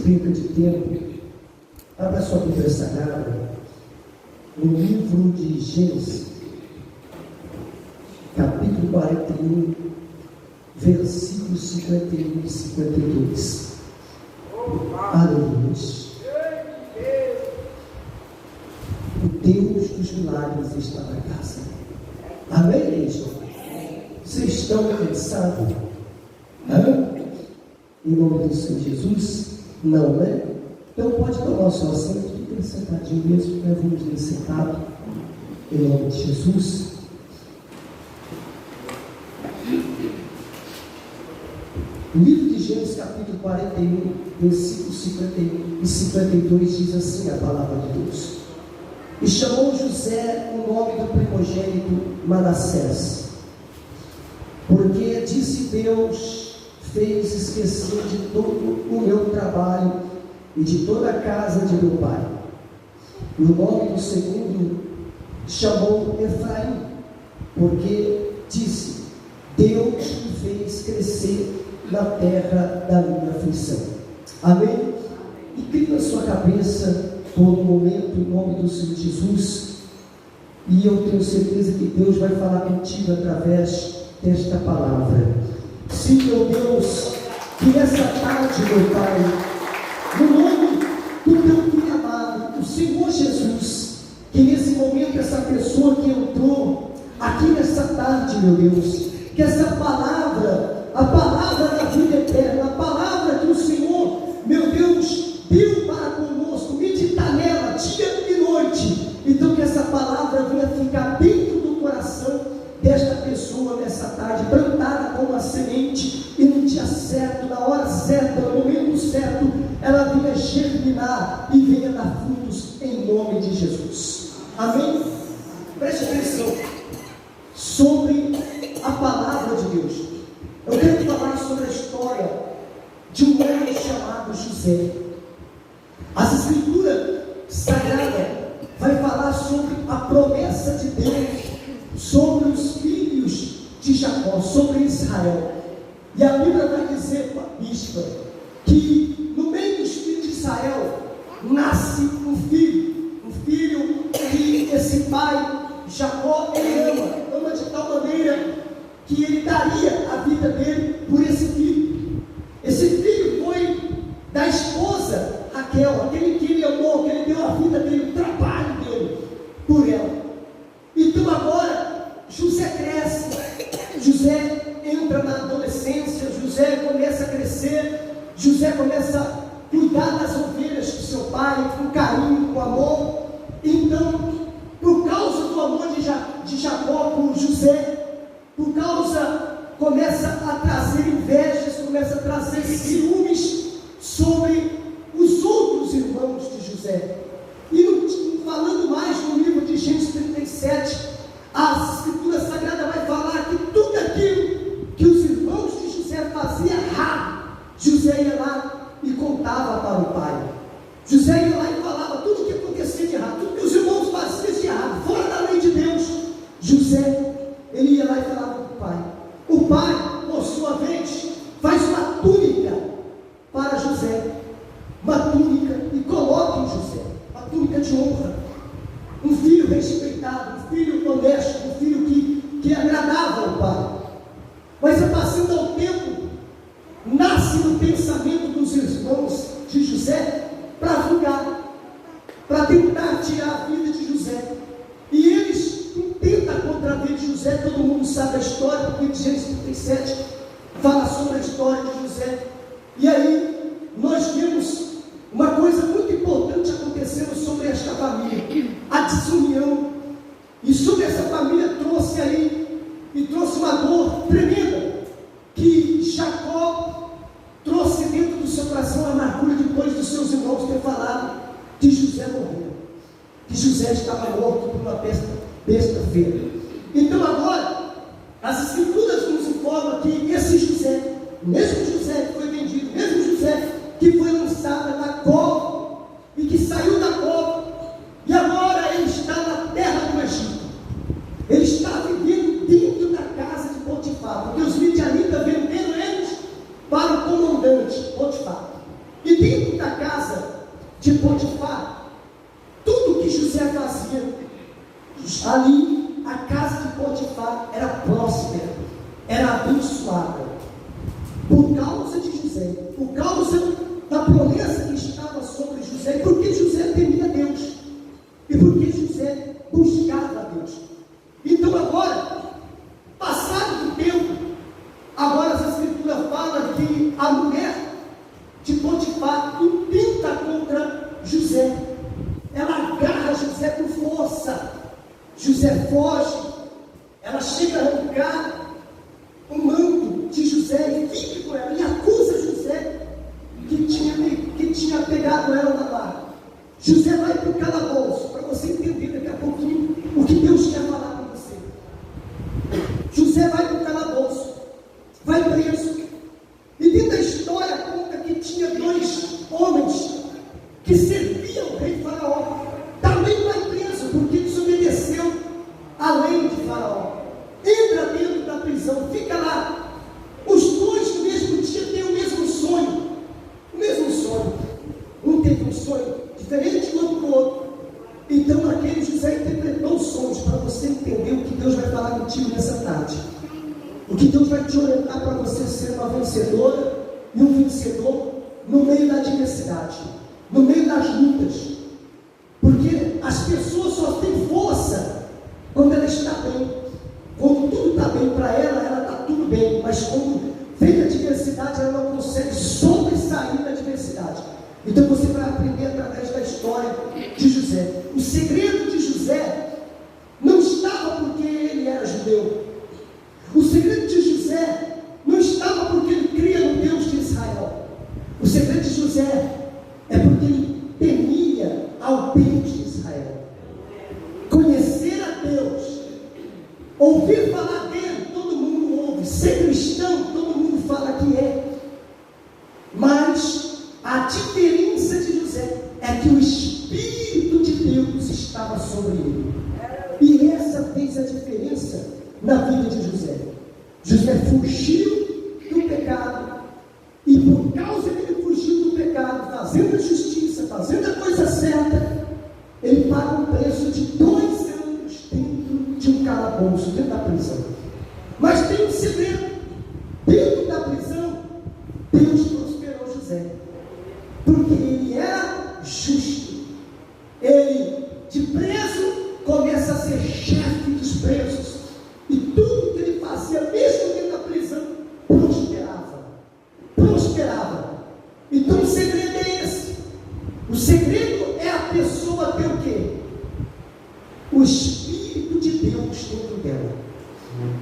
perca de tempo, abra sua Bíblia Sagrada no livro de Gênesis, capítulo 41, versículos 51 e 52. Aleluia. O Deus dos milagres está na casa. Amém, igreja? Vocês estão cansados? Em nome do Senhor Jesus? Não, né? Então pode tomar o seu assento, fica sentadinho mesmo, né? Vamos ler sentado, em nome de Jesus. O livro de Gênesis, capítulo 41, versículos 51 e 52, diz assim a palavra de Deus: E chamou José o nome do primogênito Manassés, porque disse Deus, fez esquecer de todo o meu trabalho e de toda a casa de meu pai. E o nome do segundo chamou Efraim, porque disse, Deus me fez crescer na terra da minha aflição. Amém? E crie na sua cabeça por um momento, em nome do Senhor Jesus, e eu tenho certeza que Deus vai falar contigo através desta palavra. Sim, meu Deus, que nessa tarde, meu Pai, no nome do teu filho amado, o Senhor Jesus, que nesse momento essa pessoa que entrou aqui nessa tarde, meu Deus, que essa palavra, a palavra da vida eterna, a palavra que o Senhor, meu Deus, deu para conosco, meditar nela dia e noite, então que essa palavra venha ficar dentro do coração desta pessoa nessa tarde, plantada como uma semente, e no dia certo, na hora certa, no momento certo, ela venha germinar e venha dar frutos em nome de Jesus. Amém? Preste atenção sobre a palavra de Deus. Eu quero falar sobre a história de um homem chamado José. As Escrituras Sagradas vai falar sobre a promessa de Deus sobre os filhos de Jacó, sobre Israel. E a Bíblia vai dizer, bispa, que no meio dos filhos de Israel nasce um filho que esse pai, Jacó, ele ama de tal maneira que ele daria a vida dele por esse filho. Esse filho foi da esposa Raquel, aquele que ele amou, que ele deu a vida dele, o trabalho dele por ela. Então agora José cresce, José entra na adolescência, José começa a crescer, José começa a cuidar das ovelhas do seu pai, com carinho, com amor. Então, por causa do amor de Jacó por José, por causa, começa a trazer invejas, começa a trazer ciúmes sobre os outros irmãos de José. E falando mais no livro de Gênesis 37, a Escritura Sagrada vai falar que tudo aquilo que os irmãos de José faziam errado, José ia lá e contava para o pai. José ia lá e falava tudo o que acontecia de errado, tudo que os irmãos faziam de errado, fora da lei de Deus. José, ele ia lá e falava para o pai. O pai, por sua vez, faz uma túnica para José, uma túnica, e coloca em José, uma túnica de honra, um filho respeitado, um filho honesto, um filho que agradava ao pai. Mas passando ao tempo, nasce no pensamento dos irmãos de José para vingar, para tentar tirar a vida de José. E eles tentam contra a vida de José. Todo mundo sabe a história, porque em Gênesis 37 fala sobre a história de José. E aí nós vemos uma coisa muito importante acontecendo sobre esta família, a desunião. E sobre essa família trouxe uma dor tremenda, que Jacó trouxe dentro do seu coração a amargura depois dos seus irmãos ter falado que José morreu, que José estava morto por uma besta-feira. Então agora, as Escrituras nos informam que esse José, mesmo José que foi vendido, mesmo José que foi lançado na cova e que saiu da cova, e agora ele está na terra do Egito. Ele está vivendo dentro da casa de Potifar, porque os midianitas venderam eles para o comandante Potifar. E dentro da casa de Potifar, tudo que José fazia, ali a casa de Potifar era próspera, era abençoada, por causa de José, por causa da promessa que estava sobre José, porque José temia Deus, e porque José buscava Deus. Então agora, passado o tempo, agora a Escritura fala que a mulher de Potifar intenta contra José, ela agarra José com força, José foge, ela chega a arrancar o manto de José e fica com ela, e acusa José que tinha pegado ela na barra. José vai para o calabouço, para você entender daqui a pouquinho o que Deus quer falar com você. José vai para o calabouço, vai preso, e dentro da história conta que tinha 2 homens que serviam o rei Faraó, também vai preso, porque desobedeceu a lei de Faraó, entra dentro da prisão, fica lá, os 2 no mesmo dia têm o mesmo sonho, um teve um sonho diferente um do outro. Então aquele José interpretou os sonhos, para você entender o que Deus vai falar contigo nessa tarde, o que Deus vai te orientar para você ser uma vencedora e um vencedor no meio da adversidade, no meio das lutas, porque as pessoas só têm força quando ela está bem, quando tudo está bem para ela está tudo bem, mas quando vem a adversidade, ela não consegue sobressair da adversidade. Então você vai aprender através da história de José. O segredo de José não estava porque ele era judeu, o segredo de José não estava porque ele cria no Deus de Israel, o segredo de José é porque ele temia ao Deus de Israel, conhecer a Deus, ouvir falar dele, todo mundo ouve, ser cristão, todo mundo fala que é, mas a diferença de José é que o Espírito de Deus estava sobre ele, e essa fez a diferença na vida de José. José fugiu do pecado, e por causa que ele fugiu do pecado, fazendo a justiça, fazendo a coisa certa, ele paga um preço de 2 anos dentro de um calabouço, dentro da prisão. Mas tem um segredo: dentro da prisão, Deus prosperou José, porque ele era justo. Ele, de preso, começa a ser chefe dos presos, e tudo que ele fazia, mesmo dentro da prisão, prosperava. Então o segredo é esse. O segredo é a pessoa ter o quê? O Espírito de Deus dentro dela.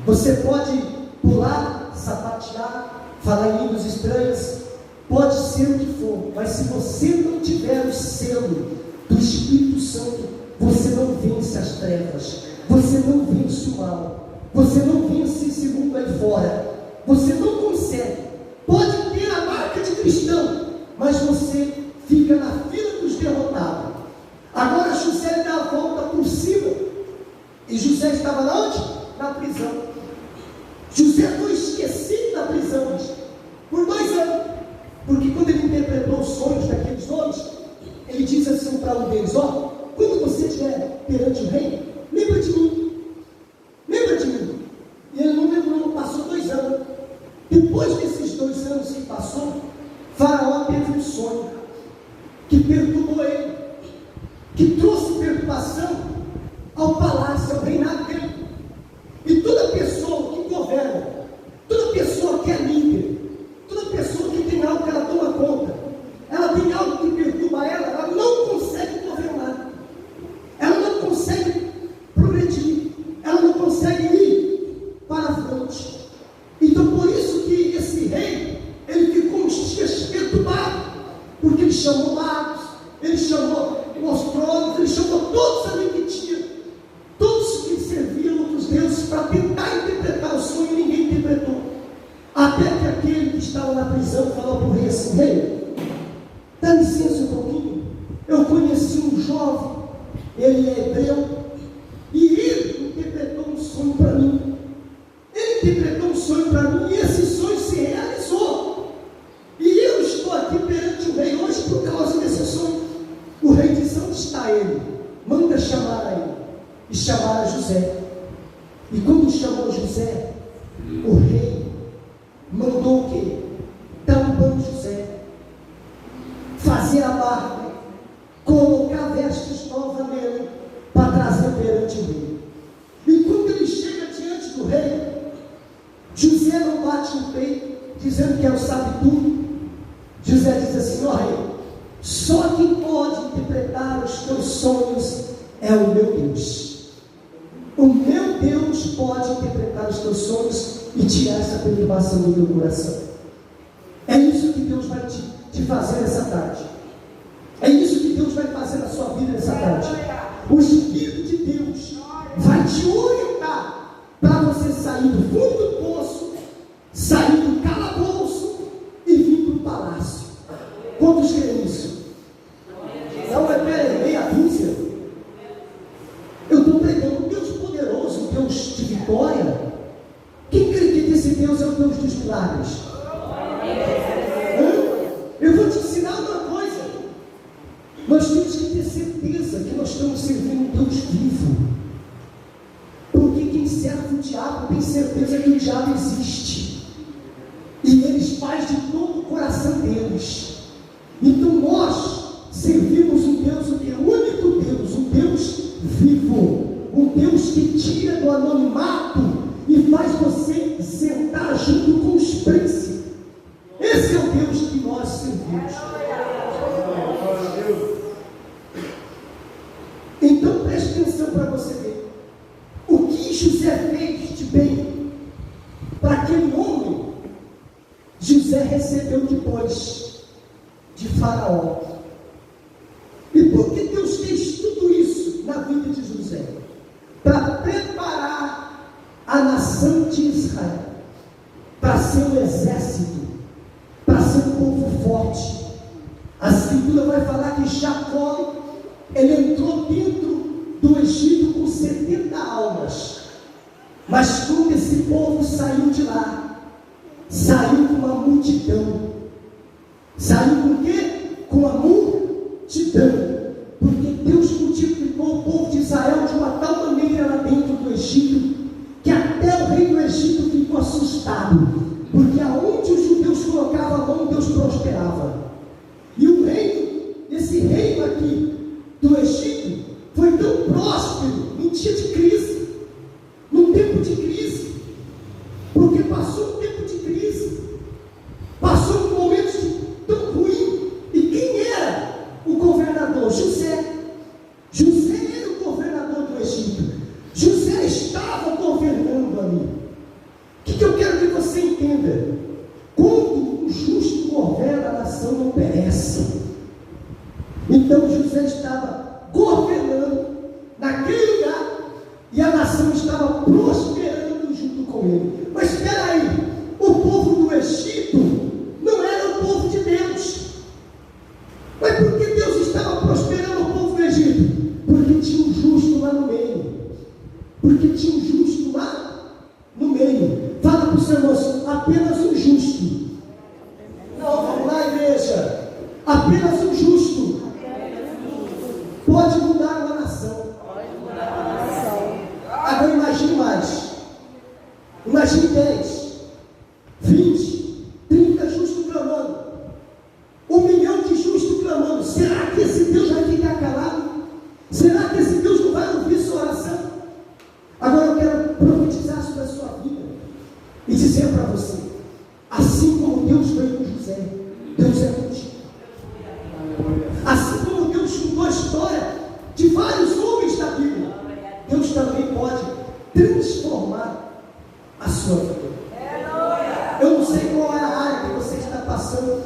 Você pode pular, sapatear, falar em línguas estranhas, pode ser o que for, mas se você não tiver o selo do Espírito Santo, você não vence as trevas, você não vence o mal, você não vence esse mundo aí fora, você não consegue. Pode ter a marca de cristão, mas você fica na fila dos derrotados. Agora José dá a volta por cima, e José estava lá onde? Na prisão. José foi esquecido da prisão por 2 anos, porque quando ele interpretou os sonhos daqueles homens, ele disse assim para um deles: quando você estiver perante o rei, lembra de mim. E ele não lembrou. Passou 2 anos. Depois desses 2 anos que passou, Faraó teve um sonho que perturbou ele, que trouxe perturbação ao palácio, ao reinado dele. E toda pessoa que governa, toda pessoa que é líder, toda pessoa que tem algo que ela toma conta, ela tem algo que perturba ela não consegue governar, ela não consegue progredir, ela não consegue ir para frente. Então por isso que esse rei, ele ficou uns dias perturbado, porque ele chamou magos, ele chamou os astrólogos, ele chamou todos ali que tinha, todos que serviam outros deuses, para tentar interpretar o sonho, e ninguém interpretou. Até que aquele que estava na prisão falou para o rei assim: rei, dá licença um pouquinho, eu conheci um jovem, ele é hebreu, e ele interpretou um sonho para mim. Ele interpretou um sonho para mim, e esse sonho se realizou, e eu estou aqui perante o rei hoje ele, manda chamar a ele. E chamar a José. E quando chamou José, o rei mandou o quê? Dar um banho José, fazer a barba, colocar vestes novas nele, para trazer perante o rei. E quando ele chega diante do rei, José não bate no peito, dizendo que é o sabe tudo. José diz assim: ó rei, só quem pode interpretar os teus sonhos é o meu Deus. O meu Deus pode interpretar os teus sonhos e tirar essa perturbação do teu coração. É isso que Deus vai te fazer nessa tarde. É isso que Deus vai fazer na sua vida nessa tarde. O Espírito de Deus vai te orientar para você sair do fundo do poço, sair do calabouço e vir para o palácio. Quantos creem nisso? Não é meia dúzia. Eu estou pregando Deus poderoso, Deus de vitória. Quem acredita que esse Deus é o Deus dos milagres? Eu vou te ensinar uma coisa. Nós temos que ter certeza que nós estamos servindo um Deus vivo. Porque quem serve o diabo tem certeza que o diabo existe. E eles fazem de todo o coração deles. Então nós servimos um Deus que é o único Deus, um Deus vivo, um Deus que tira do anonimato e faz você sentar junto com os príncipes. Esse é o Deus que nós servimos. Então preste atenção para você ver o que José fez de bem para aquele homem. José recebeu depois de Faraó. E por que Deus fez tudo isso na vida de José? Para preparar a nação de Israel para ser um exército, para ser um povo forte. A Escritura vai falar que Jacó, ele entrou dentro do Egito com 70 almas, mas quando esse povo saiu de lá, saiu com uma multidão. Saiu com o quê? Com a multidão. Porque Deus multiplicou o povo de Israel de uma tal maneira lá dentro do Egito, que até o rei do Egito ficou assustado, porque aonde os judeus colocavam a mão, Deus prosperava. E o reino, esse reino aqui do Egito, foi tão próspero em dia de crise, num tempo de crise, porque passou um tempo de crise, passou um momento tão ruim. E quem era o governador? José. José era o governador do Egito. José estava governando ali. O que eu quero que você entenda? Quando o justo governa, a nação não perece. Então José estava governando naquele lugar e a nação estava prosperando junto com ele. Mas espera aí, o povo do Egito não era o povo de Deus. Mas por que Deus estava prosperando o povo do Egito? Porque tinha um justo lá no meio. Porque tinha um justo lá no meio. Fala para os seus irmãos, apenas um justo. Não, vamos lá, igreja. Apenas um justo pode mudar uma nação. Agora imagine mais. Imagine 10, 20, 30 justos clamando. 1 milhão de justos clamando. Será que esse Deus vai ficar calado? Será que esse Deus não vai ouvir sua oração? Agora eu quero profetizar sobre a sua vida e dizer para você, assim como Deus veio com José, Deus é contigo. Assim como Deus contou a história de vários homens da Bíblia, Deus também pode transformar a sua vida. Eu não sei qual é a área que você está passando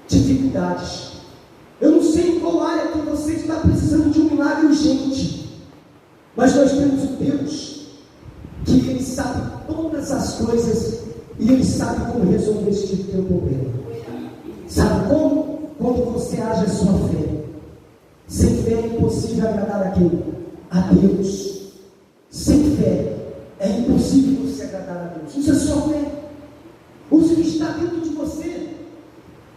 dificuldades. Eu não sei em qual área que você está precisando de um milagre urgente. Mas nós temos um Deus que Ele sabe todas as coisas e Ele sabe como resolver esse tipo de problema. Sabe como? Quando você age a sua fé. Sem fé é impossível agradar a quem? A Deus. Sem fé é impossível você agradar a Deus. Use a sua fé. Use o que está dentro de você.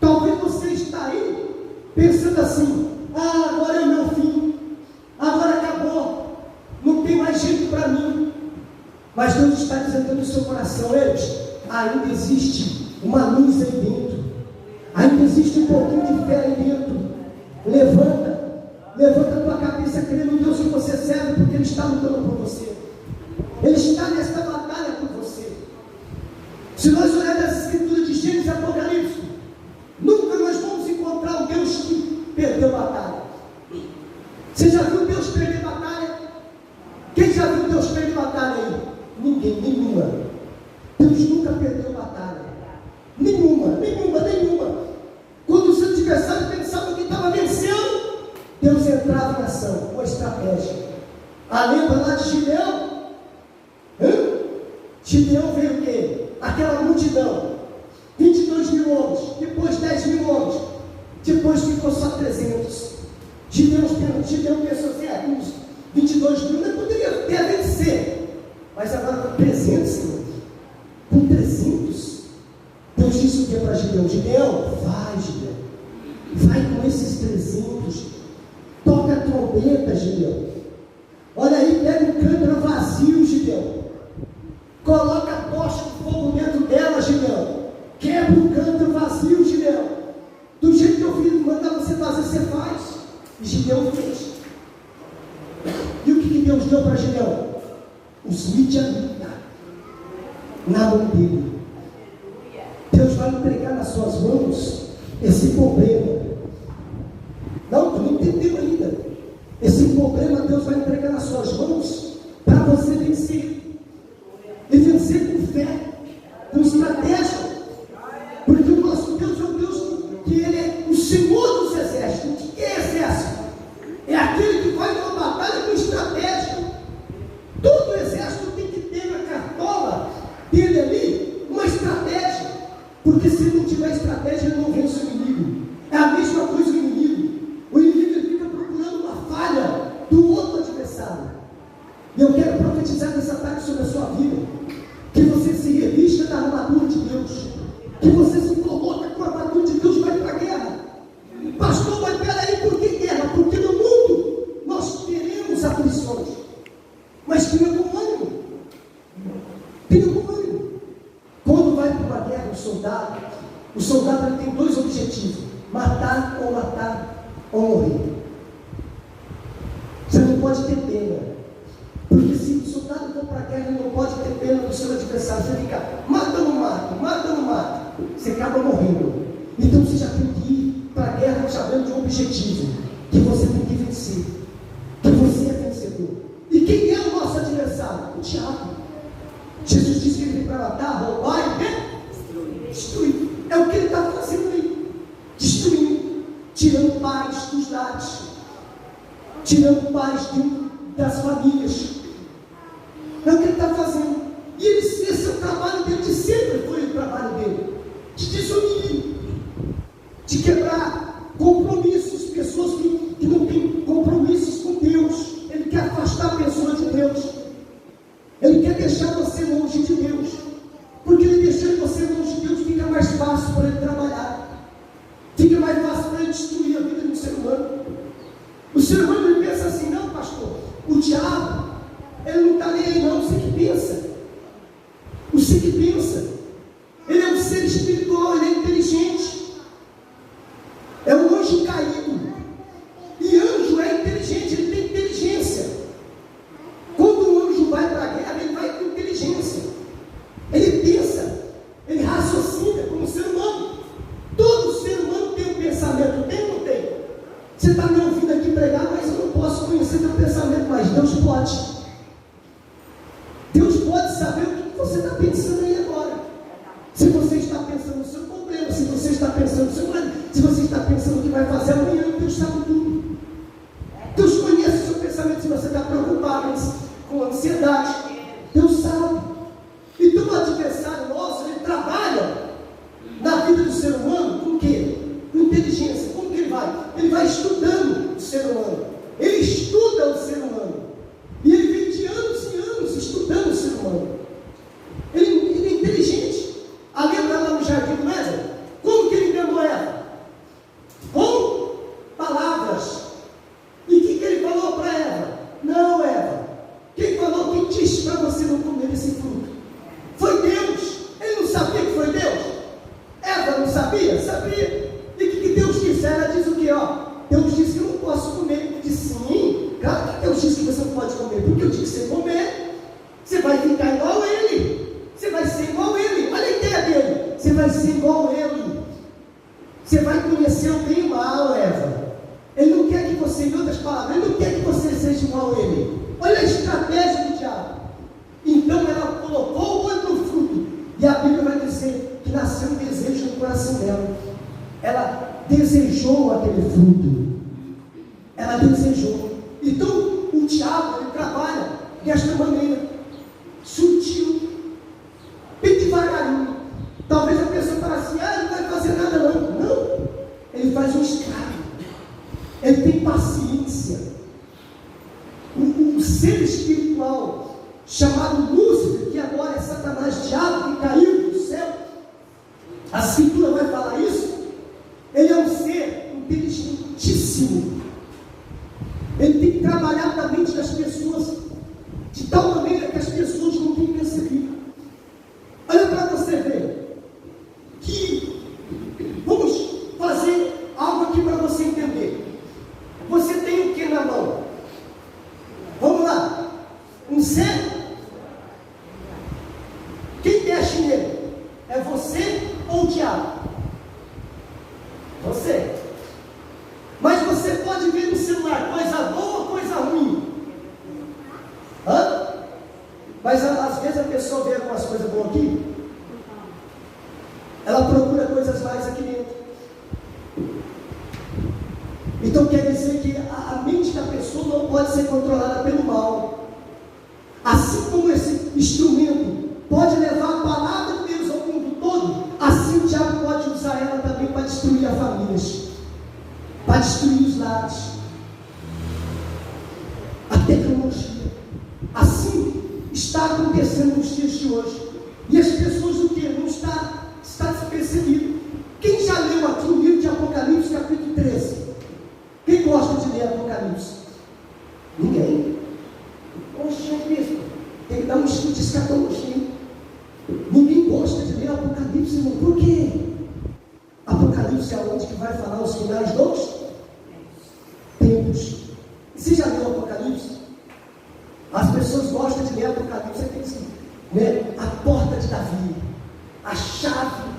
Talvez você está aí pensando assim: ah, agora é o meu fim. seu coração, ainda existe uma luz aí dentro, ainda existe um pouquinho de fé aí dentro. Levanta a tua cabeça, crendo no Deus que você serve, porque Ele está lutando por você, Ele está nesta batalha por você. Se nós olharmos as escrituras de Gênesis e Apocalipse, nunca nós vamos encontrar um Deus que perdeu batalha. Você já viu Deus perder batalha? Quem já viu Deus perder batalha aí? Ninguém, nenhuma. Deus nunca perdeu batalha. Nenhuma. Quando os adversários pensavam que estava vencendo, Deus entrava em ação, com a estratégia. Lembra lá de Gideão? Gideão veio o quê? Aquela multidão, 22 mil homens, depois 10 mil homens, depois ficou só 300. Gideão pensou assim, uns 22 mil não poderia até vencer, mas agora com 300, Senhor, com 300, Deus disse o que para Gideão? Gideão, vai com esses 300, toca a trombeta, Gideão. Olha aí, pega um cântaro vazio, Gideão, coloca a tocha de fogo dentro dela, Gideão, quebra o cântaro vazio, Gideão, do jeito que eu fiz, mandar você fazer, você faz. E Gideão fez. E o que Deus deu para Gideão? Os midianitas na mão dele. Deus vai entregar nas suas mãos esse problema. Não, tu não entendeu ainda. Esse problema Deus vai entregar nas suas mãos para você vencer. E vencer com fé, com estratégia. Porque o nosso Deus é um Deus que Ele é o Senhor dos exércitos. O que é exército? É aquele que vai numa batalha com estratégia. Todo exército tem que ter na cartola dele ali uma estratégia. Porque se não tiver estratégia, ele não vence o inimigo. É a mesma coisa o inimigo. O inimigo ele fica procurando uma falha do outro adversário. E eu quero profetizar nessa tarde sobre a sua vida. Que você se revista da armadura de Deus. Que você se coloca com a armadura de Deus e vai para a guerra. Pastor, mas peraí, por que guerra? Porque no mundo nós teremos aflições. Mas tenha bom ânimo. Quando vai para uma guerra, o soldado ele tem dois objetivos: matar ou morrer. Você não pode ter pena. Porque se o soldado for para a guerra, ele não pode ter pena do seu adversário. Você fica, mata ou não mata. Você acaba morrendo. Então você já tem que ir para a guerra sabendo de um objetivo: que você tem que vencer. Que você é vencedor. E quem é o nosso adversário? O diabo. Jesus disse que ele veio para matar, roubar e destruir. É o que ele está fazendo aí. Destruindo. Tirando paz dos lares. Tirando paz das famílias. É o que ele está fazendo. E esse é o trabalho dele, de sempre foi o trabalho dele. De desunir. De quebrar compromissos. Pessoas que não têm compromissos com Deus. Ele quer afastar a pessoa de Deus. Ele quer deixar você longe de Deus. Porque ele deixando você longe de Deus, fica mais fácil para ele trabalhar. Fica mais fácil para ele destruir a vida do ser humano. O ser humano ele pensa assim: não, pastor, o diabo, ele não está nem aí não, você que pensa. Você que pensa. Ele é um ser espiritual, ele é inteligente. É um anjo caído. E anjo é inteligente, ele tem inteligência. Quando um anjo vai para a guerra, ele vai com inteligência. Ele pensa, ele raciocina como ser humano. Todo ser humano tem um pensamento, tem ou não tem? Você está me ouvindo aqui pregar, mas eu não posso conhecer teu pensamento, mas Deus pode. Deus pode saber o que você está pensando aí agora. Se você está pensando no seu problema, se você está pensando no seu marido, se você está pensando o que vai fazer amanhã, Deus sabe tudo. Deus conhece o seu pensamento. Se você está preocupado com ansiedade, Deus sabe. Então o adversário nosso, ele trabalha na vida do ser humano com o quê? Com inteligência. Como que ele vai? Ele vai estudando o ser humano. Ele estuda o ser humano. E ele vem de anos e anos estudando o ser humano. Ele é inteligente. Lembra lá no jardim do Éden? Como que ele enganou Eva? Com palavras. E o que ele falou para Eva? Não, Eva. Quem falou? Quem disse para você não comer esse fruto? Foi ela diz o quê? Deus disse que eu não posso comer. Eu disse, sim, claro que Deus disse que você não pode comer, porque eu disse que você comer, você vai ficar igual a ele, você vai ser igual a ele. Olha a ideia dele, você vai ser igual a ele, você vai conhecer o bem e o mal, Eva. Ele não quer que você, em outras palavras, ele não quer que você seja igual a ele. Olha a estratégia do diabo. Então ela colocou o outro fruto, e a Bíblia vai dizer que nasceu um desejo no coração dela. Ela desejou aquele fruto, ela desejou. Então o diabo, ele trabalha desta maneira, sutil, bem devagarinho. Talvez a pessoa fale assim, não vai fazer nada não, ele faz um estrago, ele tem paciência. Um ser espiritual chamado Lúcifer, que agora é Satanás, diabo, que caiu do céu, a Escritura vai falar isso. Ele é um ser inteligentíssimo, ele tem que trabalhar na mente das pessoas de tal maneira que as pessoas não têm percebido. Olha para você ver que vamos fazer algo aqui para você entender. Você tem o que na mão? Vamos lá, um cego. Quem mexe nele? É você ou o diabo? Você. Mas você pode ver no celular coisa boa ou coisa ruim? Mas às vezes a pessoa vê algumas coisas boas aqui, ela procura coisas mais aqui dentro. Então quer dizer que a mente da pessoa não pode ser controlada pelo mal. Assim como esse instrumento pode levar a palavra de Deus ao mundo todo, assim o diabo pode usar ela também para destruir as famílias, para destruir os lares, a tecnologia. Assim está acontecendo nos dias de hoje. E as pessoas o que? Não está despercebido. Quem já leu aqui o livro de Apocalipse, capítulo 13? Quem gosta de ler Apocalipse? Ninguém. Poxa, bispo, tem que dar um estudo de escatologia. Ninguém gosta de ler Apocalipse, irmão. Por quê? Apocalipse é onde que vai falar os finais dos tempos. E você já leu Apocalipse? As pessoas gostam de ler Apocalipse, né? A porta de Davi, a chave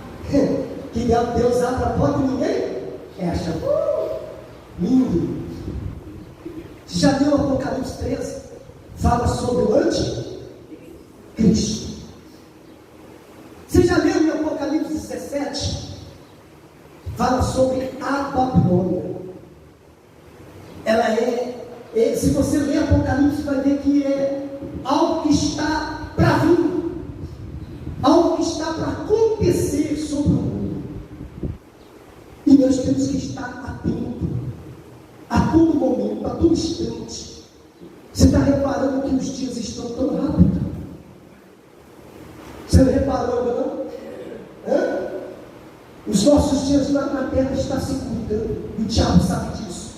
que Deus abre a porta e ninguém fecha. Lindo. Você já leu Apocalipse 13? Fala sobre o anticristo. Você já leu em Apocalipse 17? Fala sobre a Babilônia. Ela se você ler Apocalipse, vai ver que é algo que está para vir, algo que está para acontecer sobre o mundo. E nós temos que estar atento a todo momento, a todo instante. Você está reparando que os dias estão tão rápidos? Você não reparou ainda não? Os nossos dias lá na terra estão se cuidando, e o diabo sabe disso.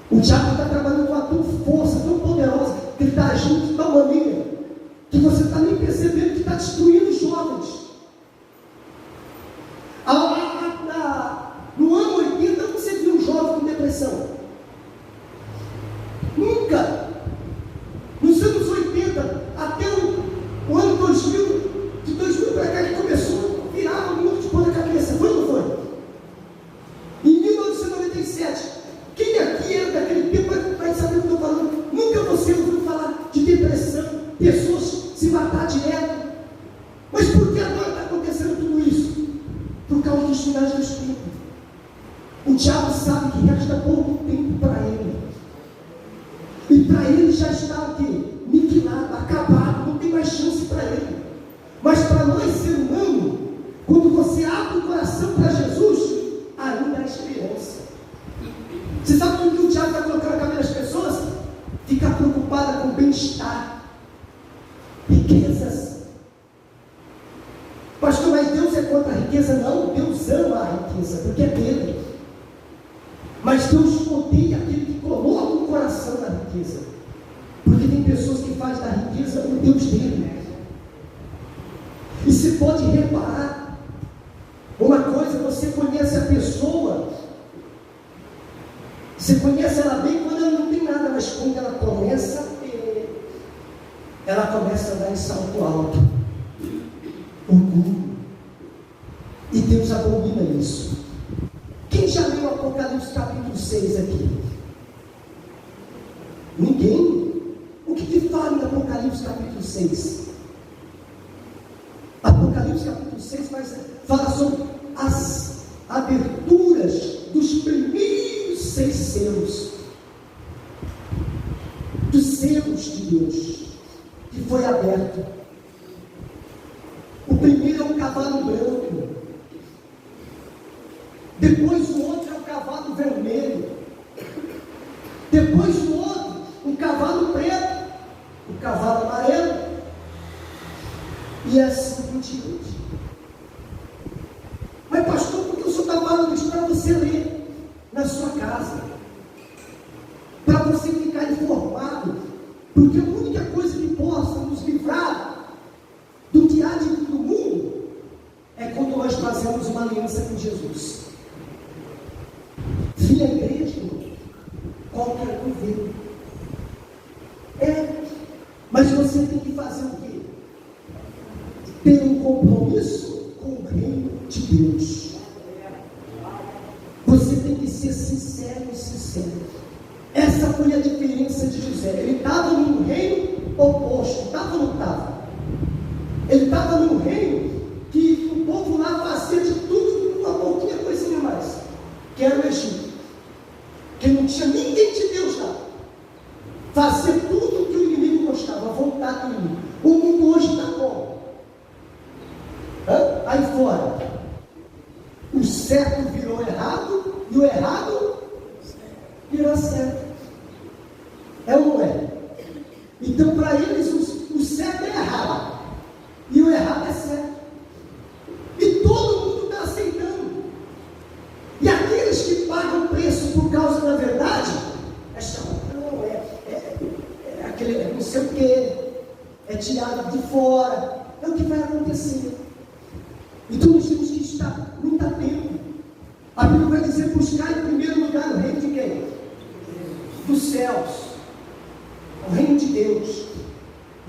O diabo está trabalhando com uma tão força, tão poderosa, que ele está agindo de tal maneira que você está nem percebendo que está destruindo os jovens. No ano 80, você viu um jovem com depressão? Nunca. Nos anos 80 até o ano 2000, de 2000 para cá, ele começou a virar um mundo de pôr na cabeça. Foi ou não foi? Em 1997, quem aqui era daquele tempo vai saber o que eu estou falando. Nunca você ouviu falar de depressão, pessoas se matar direto. Mas por que agora está acontecendo tudo isso? Por causa dos finais do Espírito. O diabo sabe que resta pouco tempo para ele. E para ele já está o quê? Aniquilado, acabado, não tem mais chance para ele. Mas para nós, ser humano, quando você abre o coração para Jesus, ainda há esperança. Você sabe o que o diabo vai colocar na cabeça das pessoas? Ficar preocupada com o bem-estar, riquezas. Pastor, mas Deus é contra a riqueza? Não, Deus ama a riqueza, porque é dele. Mas Deus odeia aquele que coloca o coração na riqueza, porque tem pessoas que fazem da riqueza o Deus dele. E você pode reparar uma coisa: você conhece a pessoa Você conhece ela bem quando ela não tem nada, mas quando ela começa a dar em salto alto. Orgulho. E Deus abomina isso. Quem já leu Apocalipse capítulo 6 aqui? Ninguém? O que fala em Apocalipse capítulo 6? Apocalipse capítulo 6 fala sobre as aberturas dos primeiros 6 selos. Dos selos de Deus, que foi aberto. O primeiro é um cavalo branco. Depois o outro é um cavalo vermelho. Depois o outro, um cavalo preto. Um cavalo amarelo. E assim por diante. Mas pastor, por que o senhor está falando isso? Para você ler na sua casa. Para você ficar informado. Porque a única coisa que possa nos livrar do que há de vir do mundo é quando nós fazemos uma aliança com Jesus. Vir à igreja, qualquer governo. Mas você tem que fazer o quê? Ter um compromisso com o reino de Deus. Você tem que ser sincero e sincero. Essa foi a diferença de José. Ele estava num reino oposto. Estava ou não estava? Ele estava num reino que o povo lá fazia de tudo, uma pouquinha coisinha mais, que era o Egito, que não tinha ninguém de Deus lá. Fazia tudo o que o inimigo gostava, a vontade do inimigo. O mundo hoje está como? Aí fora, o certo virou errado e o errado virou certo. É ou não é? Então, para eles, o certo é errado e o errado é certo. E todo mundo está aceitando. E aqueles que pagam preço por causa da verdade, aquele não sei o que, é tirado de fora. É o que vai acontecer. Então nós temos que estar muito atentos. A Bíblia vai dizer: buscar em primeiro lugar o reino de quem? Dos céus, o reino de Deus,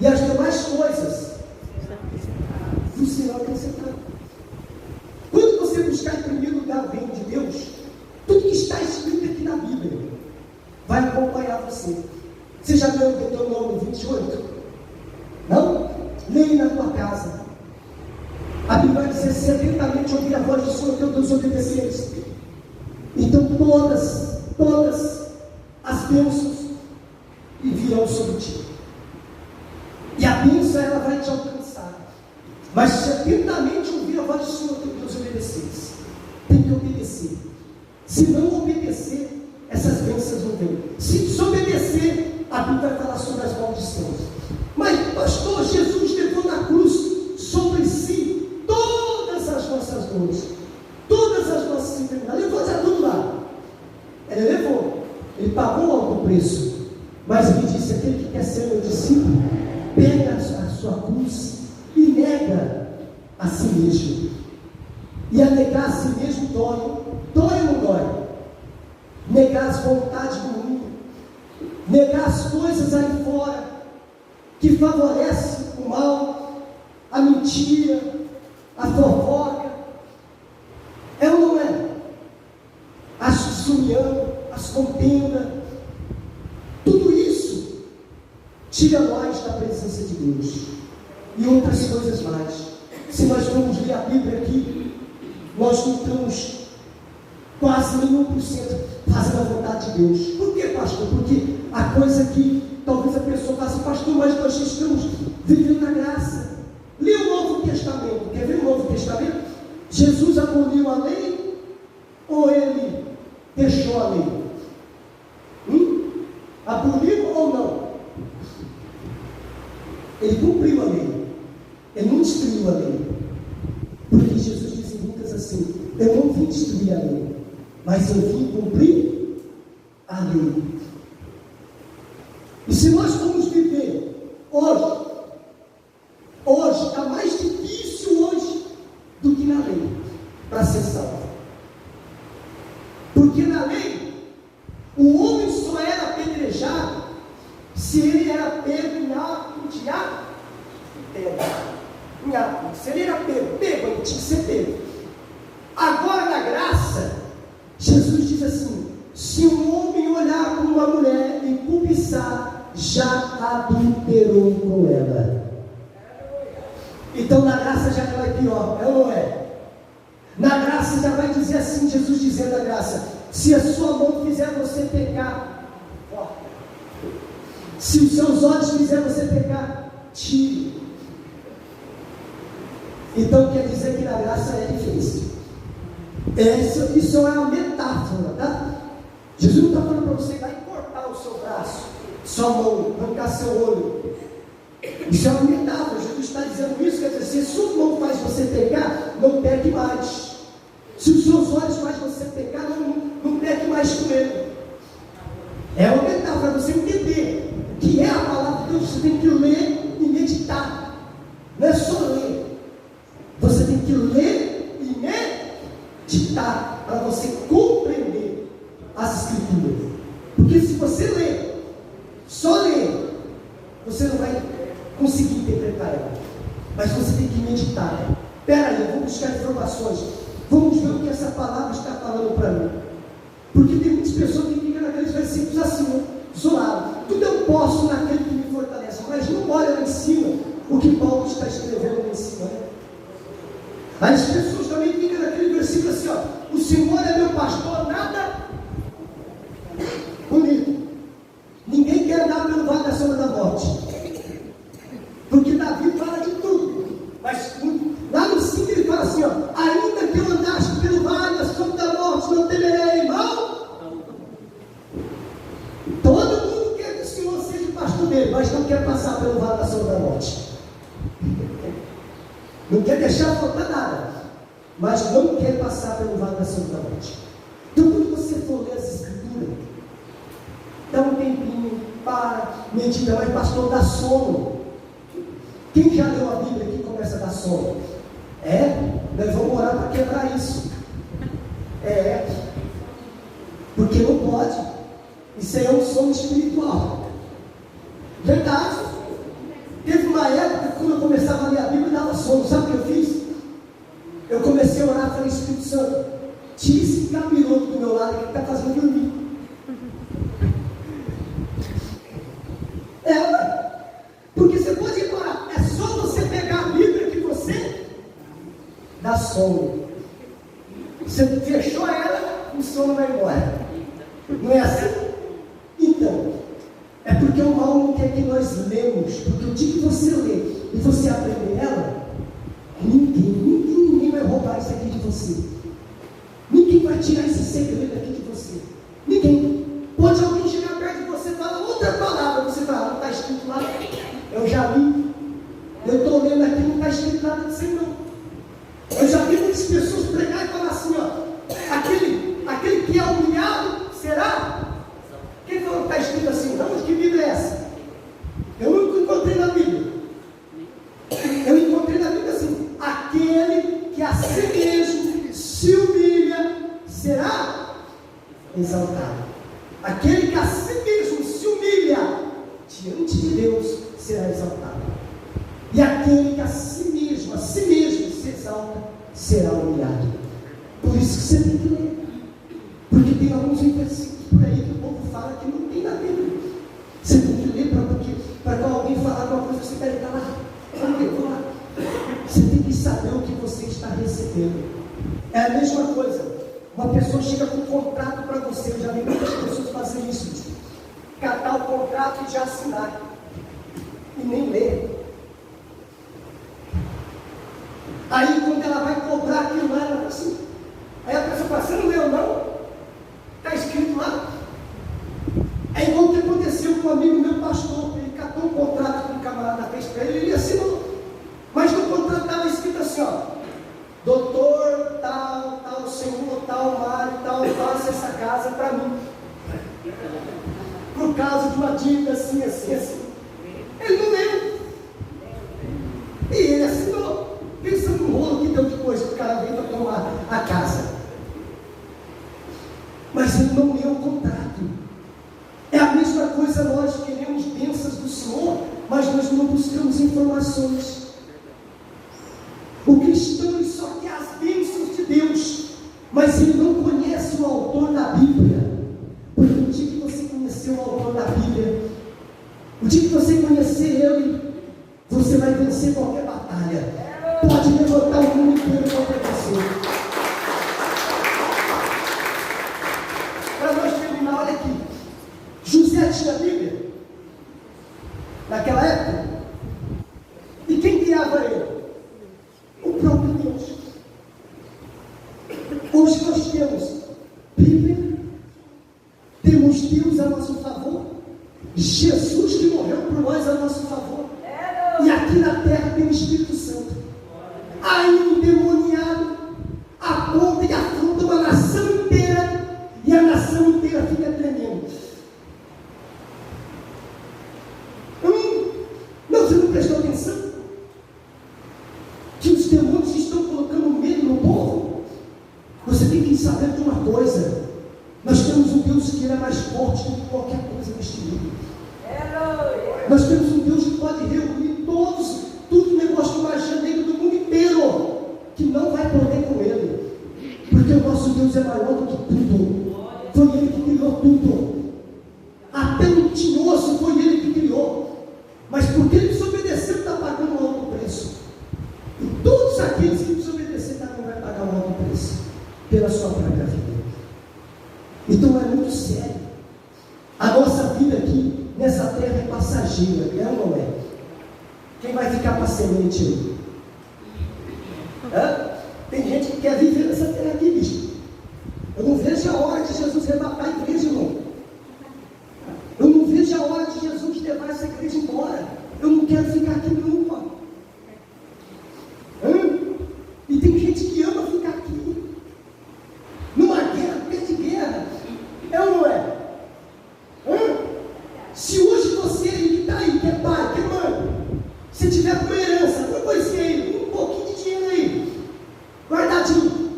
e as demais coisas vos serão acrescentadas. Quando você buscar em primeiro lugar o reino de Deus, tudo que está escrito aqui na Bíblia vai acompanhar você. Você já leu o Deuteronômio 28? Não? Leia na tua casa. A Bíblia vai dizer: se atentamente ouvir a voz do Senhor teu Deus, obedeceres. Então todas as bênçãos virão sobre ti. E a bênção, ela vai te alcançar. Mas se atentamente ouvir a voz do Senhor teu Deus, obedeceres. Tem que obedecer. Se não obedecer, essas bênçãos não vêm. Se desobedecer, a Bíblia vai falar sobre as maldições. Mas pastor, Jesus levou na cruz sobre si todas as nossas dores, todas as nossas enfermidades. Levou já tudo lá. Ele levou. Ele pagou alto preço. Mas ele disse: aquele que quer ser meu discípulo, pega a sua cruz e nega a si mesmo. E a negar a si mesmo dói. Dói ou não dói? Negar as vontades do mundo, negar as coisas aí fora que favorecem o mal, a mentira, a fofoca. É ou não é? As desunião, as contendas, tudo isso tira nós da presença de Deus. E outras coisas mais. Se nós vamos ler a Bíblia aqui, nós não estamos quase nenhum por cento fazendo a vontade de Deus. Por que, pastor? Porque a coisa que talvez a pessoa faça: pastor, mas nós estamos vivendo na graça. Lê o Novo Testamento. Quer ver o Novo Testamento? Jesus aboliu a lei ou ele deixou a lei? Aboliu ou não? Ele cumpriu a lei. Ele não destruiu a lei. Porque Jesus diz em Lucas assim: eu não vim destruir a lei, mas eu vim cumprir a lei. E se nós formos viver hoje está mais difícil hoje do que na lei para ser salvo. Porque na lei O homem só era apedrejado se ele era pego em ato de adultério. Se ele era pego, ele tinha que ser pego. Agora, na graça, Jesus diz assim: se um homem olhar para uma mulher e cobiçar, já adulterou com ela. Então, na graça já vai pior, é ou não é? Na graça já vai dizer assim, Jesus dizendo na graça: se a sua mão fizer você pecar, corta. Se os seus olhos fizer você pecar, tire. Então quer dizer que na graça é difícil. Isso é uma metáfora, tá? Jesus não está falando para você vai cortar o seu braço, sua mão, arrancar seu olho. Isso é uma metáfora. Jesus está dizendo isso, quer dizer, se a sua mão faz você pecar, não peque mais. Se os seus olhos faz você pecar, não peque mais com ele. É uma metáfora para você entender o que é a palavra de Deus. Você tem que ler e meditar. Não é só ler. Você tem que ler e meditar para você compreender as Escrituras. Porque se você ler, só ler, você não vai conseguir interpretar ela. Mas você tem que meditar. Espera aí, eu vou buscar informações. Vamos ver o que essa palavra está falando para mim. Porque tem muitas pessoas que ficam naqueles versículos assim, isolados. Tudo eu posso naquele que me fortalece. Mas não olha lá em cima o que Paulo está escrevendo lá em cima, né? As pessoas também ficam naquele versículo assim, ó: o Senhor é meu pastor, nada bonito. Ninguém quer andar pelo vale da sombra da morte. Porque Davi fala de tudo. Mas lá no 5 ele fala assim, ó: ainda que eu andasse pelo vale da sombra da morte, não temerei mal. Todo mundo quer que o Senhor seja pastor dele, mas não quer passar pelo vale da sombra da morte. Não quer deixar faltar nada, mas não quer passar pelo vale da sombra da morte. Então, quando você for ler as Escrituras, dá um tempinho, para, medita, mas pastor, dá sono. Quem já leu a Bíblia aqui começa a dar sono? Nós vamos orar para quebrar isso. Porque não pode. Isso aí é um sono espiritual. Verdade. Teve uma época que quando eu começava a ler a Bíblia, dava sono. Sabe o que eu fiz? Eu comecei a orar e falei: Espírito Santo, tira esse capiroto do meu lado que está fazendo dormir. Porque você pode orar. É só você pegar a Bíblia que você dá sono. Você fechou ela, o sono vai embora. Não é assim? Então, é porque o mal não quer que nós lemos. Porque o dia que você lê e você aprender ela, ninguém vai roubar isso aqui de você. Ninguém vai tirar esse segredo aqui de você. Ninguém. Pode alguém chegar perto de você e falar outra palavra, você fala: não está escrito lá. Eu já vi. Eu estou lendo aqui, não está escrito nada disso não. Eu já vi muitas pessoas pregar e falar assim, ó: aquele que é humilhado será. Quem falou que está escrito assim? Não, que Bíblia é essa? Eu nunca encontrei na Bíblia. Eu encontrei na Bíblia assim: aquele que a si mesmo se humilha será exaltado. Aquele que a si mesmo se humilha diante de Deus será exaltado. E aquele que a si mesmo se exalta será humilhado. Por isso que você tem que ler. Porque tem alguns versículos por aí que o povo fala que não tem na Bíblia. Você tem que ler para quando alguém falar alguma coisa, você deve estar lá. Vamos lá. Você tem que saber o que você está recebendo. É a mesma coisa. Uma pessoa chega com um contrato para você. Eu já vi muitas pessoas fazerem isso. Catar o contrato e já assinar. E nem ler. Aí quando ela vai cobrar aquilo lá, ela fala assim. Aí a pessoa fala: você não leu não? Está escrito lá. É igual o que aconteceu com um amigo meu pastor. Ele catou um contrato que um camarada fez para ele, ele assinou. Mas no contrato estava escrito assim, ó: doutor, tal, senhor, tal, Mário, tal, faça essa casa para mim. Por causa de uma dívida assim. Ele não leu. E ele assinou. Pensando no rolo que deu depois que o cara veio para tomar a casa. Mas ele não leu o contrato. coisa nós queremos bênçãos do Senhor, mas nós não buscamos informações. O cristão ele só quer as bênçãos de Deus, mas ele não conhece o autor da Bíblia. Porque o dia que você conhecer o autor da Bíblia, o dia que você conhecer ele, você vai vencer qualquer batalha. Pode levantar o mundo inteiro contra você. Para nós terminar, olha aqui. José tinha a Bíblia naquela época. E quem criava ele? O próprio Deus. Hoje nós temos Bíblia, temos Deus a nosso favor, Jesus que morreu por nós a nosso favor, e aqui na terra tem o Espírito Santo. Aí um demoniado aponta e afronta uma nação inteira, e a nação inteira fica tremendo. Não, você não prestou atenção? Que os demônios estão colocando medo no povo? Você tem que saber de uma coisa: nós temos um Deus que é mais forte do que qualquer coisa neste mundo. Nós temos um Deus que pode reunir tudo negócio de magia negra do mundo inteiro, que não vai poder com ele, porque o nosso Deus é maior do que tudo. Foi ele que criou tudo, até o tinhoso foi ele que criou, mas porque ele desobedeceu, está pagando um alto preço. E todos aqueles que desobedeceram também vão pagar um alto preço pela sua própria vida. Então é muito sério. A nossa vida aqui nessa terra é passageira, é ou não é? Quem vai ficar para semente aí? Tem gente que quer viver nessa terra aqui, bicho. Eu não vejo a hora de Jesus arrebatar a igreja, irmão. Eu não vejo a hora de Jesus levar essa igreja embora. Eu não quero ficar aqui nunca. E tem gente que ama ficar aqui, numa guerra, perto de guerra. É ou não é? Se hoje você que está aí, que é pai, que é mãe, se tiver com uma herança, uma coisinha aí, um pouquinho de dinheiro aí, guardadinho.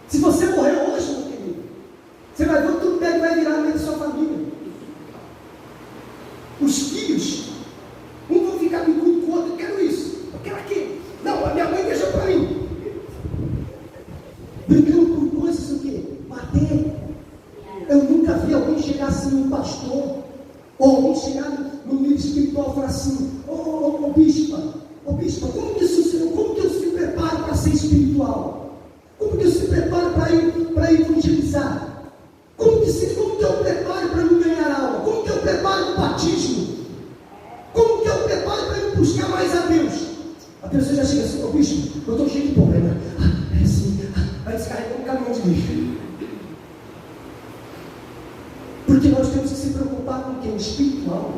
Se você morrer hoje, meu querido, você vai ver o tudo que vai virar no meio da sua família. Os filhos, um vão ficar bicudo com o outro: eu quero isso, eu quero aquilo. Não, a minha mãe deixou para mim. Brigando por coisas o quê? Bater. Eu nunca vi alguém chegar assim num pastor, ou alguém chegar no meio espiritual e falar assim: ô bispa, como que eu se preparo para ser espiritual? Como que eu se preparo para evangelizar? Como que eu preparo para me ganhar alma? Como que eu preparo o batismo? Como que eu preparo para ir buscar mais a Deus? A pessoa já chega assim: ô bispo, eu estou cheio de problema. É assim, vai descarregar um caminhão de lixo. Porque nós temos que se preocupar com quem? Espiritual.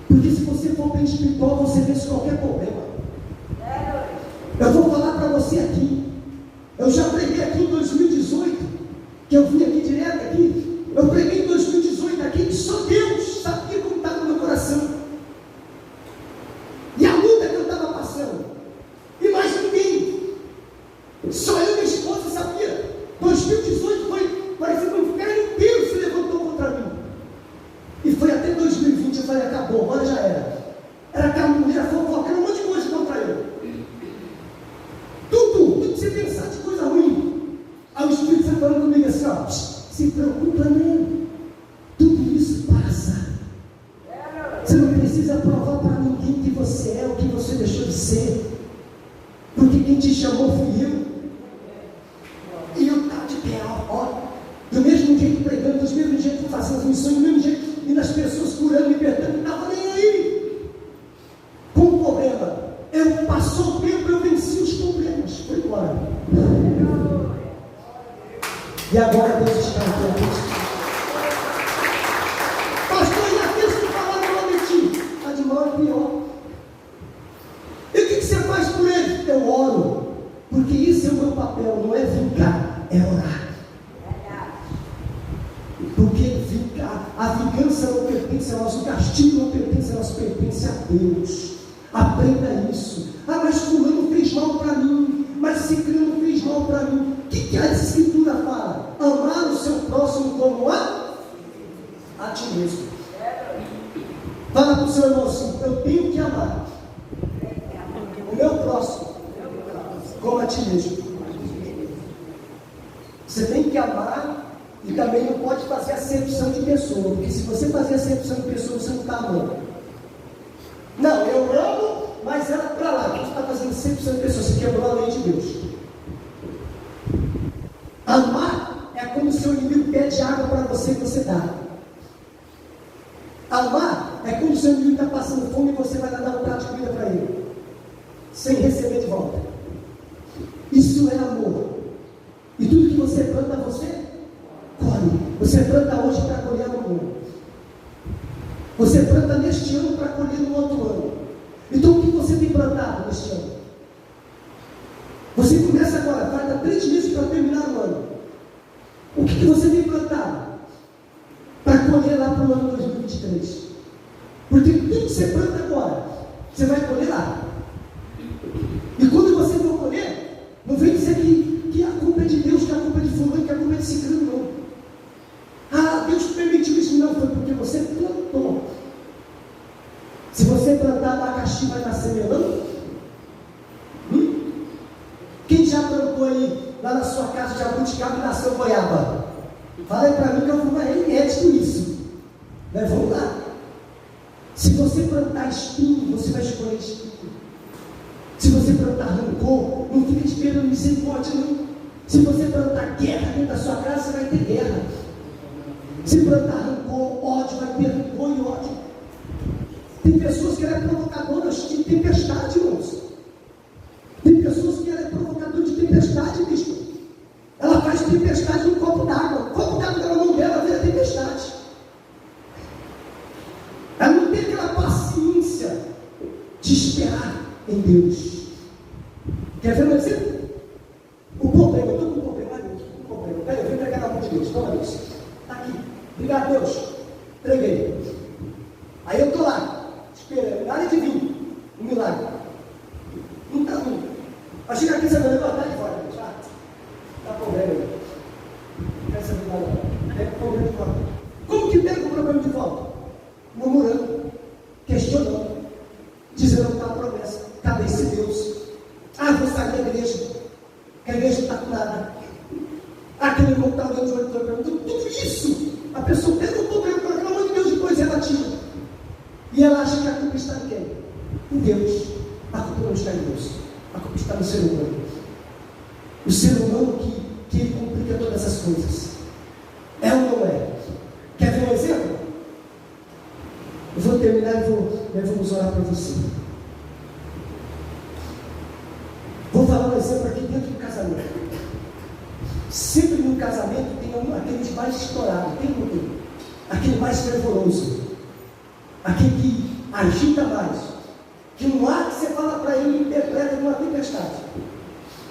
Porque se você for bem espiritual, você vence qualquer problema. Eu vou falar para você aqui. Eu já preguei aqui em 2018, que eu vim aqui direto aqui. Eu preguei em 2018 aqui, que só Deus sabia como estava no meu coração. E a luta que eu estava passando. E mais ninguém. Só eu e minha esposa sabia. 2018 parecia que um inferno inteiro se levantou contra mim. E foi até 2020, eu falei: acabou, agora já era. Era calúnia, era fofoca, era um monte de coisa contra eu. Tudo que você pensar de coisa ruim. Aí o Espírito Santo falando comigo assim: ó, se preocupa não. Tudo isso passa. Você não precisa provar para ninguém que você é, o que você deixou de ser. Porque quem te chamou fui eu. E eu estava de pé, ó. Do mesmo jeito pregando, do mesmo jeito fazendo as missões, do mesmo jeito, e nas pessoas curando, libertando, não estava nem aí com o problema. Passou o tempo, eu venci os problemas, foi embora. E agora Deus está aqui. Pastor, e aqueles que falaram mal de ti? Está de mal e pior. E o que você faz por ele? Eu oro, porque isso é o meu papel, não é vingar, é orar. Porque a vingança não pertence a nós, o castigo não pertence a nós, pertence a Deus. Aprenda isso. Mas fulano fez mal para mim, mas ciclano fez mal para mim. O que a Escritura fala? Amar o seu próximo como a ti mesmo. Fala para o seu irmão assim: eu tenho que amar o meu próximo como a ti mesmo. Você tem que amar e também não pode fazer acepção de pessoa, porque se você fazer acepção de pessoa, você não está amando. Não, eu amo, mas ela para lá. Você está fazendo acepção de pessoa, você quebrou a lei de Deus. Amar é como se o inimigo pede água para você e você dá. Amar é como se o inimigo está passando fome e você vai lá dar um prato de comida para ele, sem receber de volta. Isso é amor. E tudo que você planta, você colhe. Você planta hoje para colher amanhã. Você planta neste ano para colher no outro ano. Então o que você tem plantado neste ano? Você começa agora, falta 3 meses para terminar o ano. O que você tem plantado para colher lá para o ano 2023? Porque tudo que você planta agora, você vai colher lá. E quando você for colher, não vem dizer que a culpa é de Deus, que a culpa é de fulano, que a culpa é de ciclano, não. Ah, Deus permitiu isso. Não, foi porque você plantou. Se você plantar abacaxi, vai nascer melão? Quem já plantou aí lá na sua casa de jabuticaba e nasceu goiaba? Fala aí para mim que eu vou inédito isso. Né? Vamos lá. Se você plantar espinho, você vai escolher espinho. Se você plantar rancor, não fica esperando misericórdia, não. Se você plantar guerra dentro da sua casa, você vai ter guerra. Se plantar rancor, ódio, vai ter rancor e ódio. Tem pessoas que ela é provocadora de tempestade, irmãos. Tem pessoas que ela é provocadora de tempestade, bispo. Ela faz tempestade num copo d'água. O copo d'água na mão dela vira tempestade. Ela não tem aquela paciência de esperar em Deus. Quer ver um exemplo? O problema, eu estou com um problema, um problema. Peraí, eu vou entregar na mão de Deus, toma isso. Está aqui. Obrigado, Deus. Entreguei. Aí eu estou lá, esperando. Nada de vir. Um milagre. Não está vindo. Vai chegar aqui, você vai levantar de fora. Está problema aí. Não quer saber nada. Pega o problema de volta. Como que pega o problema de volta? Murmurando, questionando, dizendo que está a promessa. Cadê esse Deus? Ah, vou sair da igreja, que a igreja não está com nada. Aquele irmão que está olhando de olho perguntando, tudo isso, a pessoa pega o problema, pelo amor de Deus, depois ela tira. E ela acha que a culpa está em quem? Em Deus. A culpa não está em Deus, a culpa está no ser humano. O ser humano que ele complica todas as coisas. É ou não é? Quer ver um exemplo? Eu vou terminar e vamos orar para você. Vou falar um exemplo aqui dentro do casamento. Sempre no casamento tem aquele mais estourado, tem um tem? Aquele mais fervoroso, aquele que agita mais, que no ar que você fala para ele interpreta numa tempestade.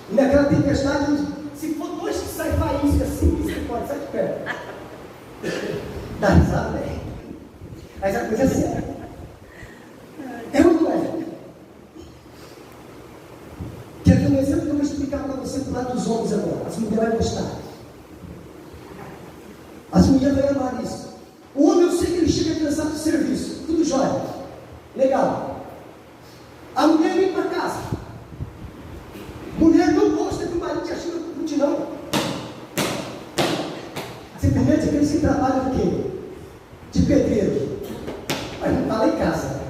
E naquela tempestade, se for 2 que saem faísca assim, você pode sair de perto. Dá risada, né? Mas a coisa é séria. É ou não é? Quer ver um exemplo que eu vou explicar para você do lado dos homens agora? As mulheres vão gostar. As mulheres vão amar isso. O homem, eu sei que ele chega cansado do serviço. Tudo jóia. Legal. A mulher vem para casa. Mulher não gosta que o marido te ajuda com mutirão. Simplesmente aqueles que trabalham de quê? De pedreiro. Mas não está lá em casa.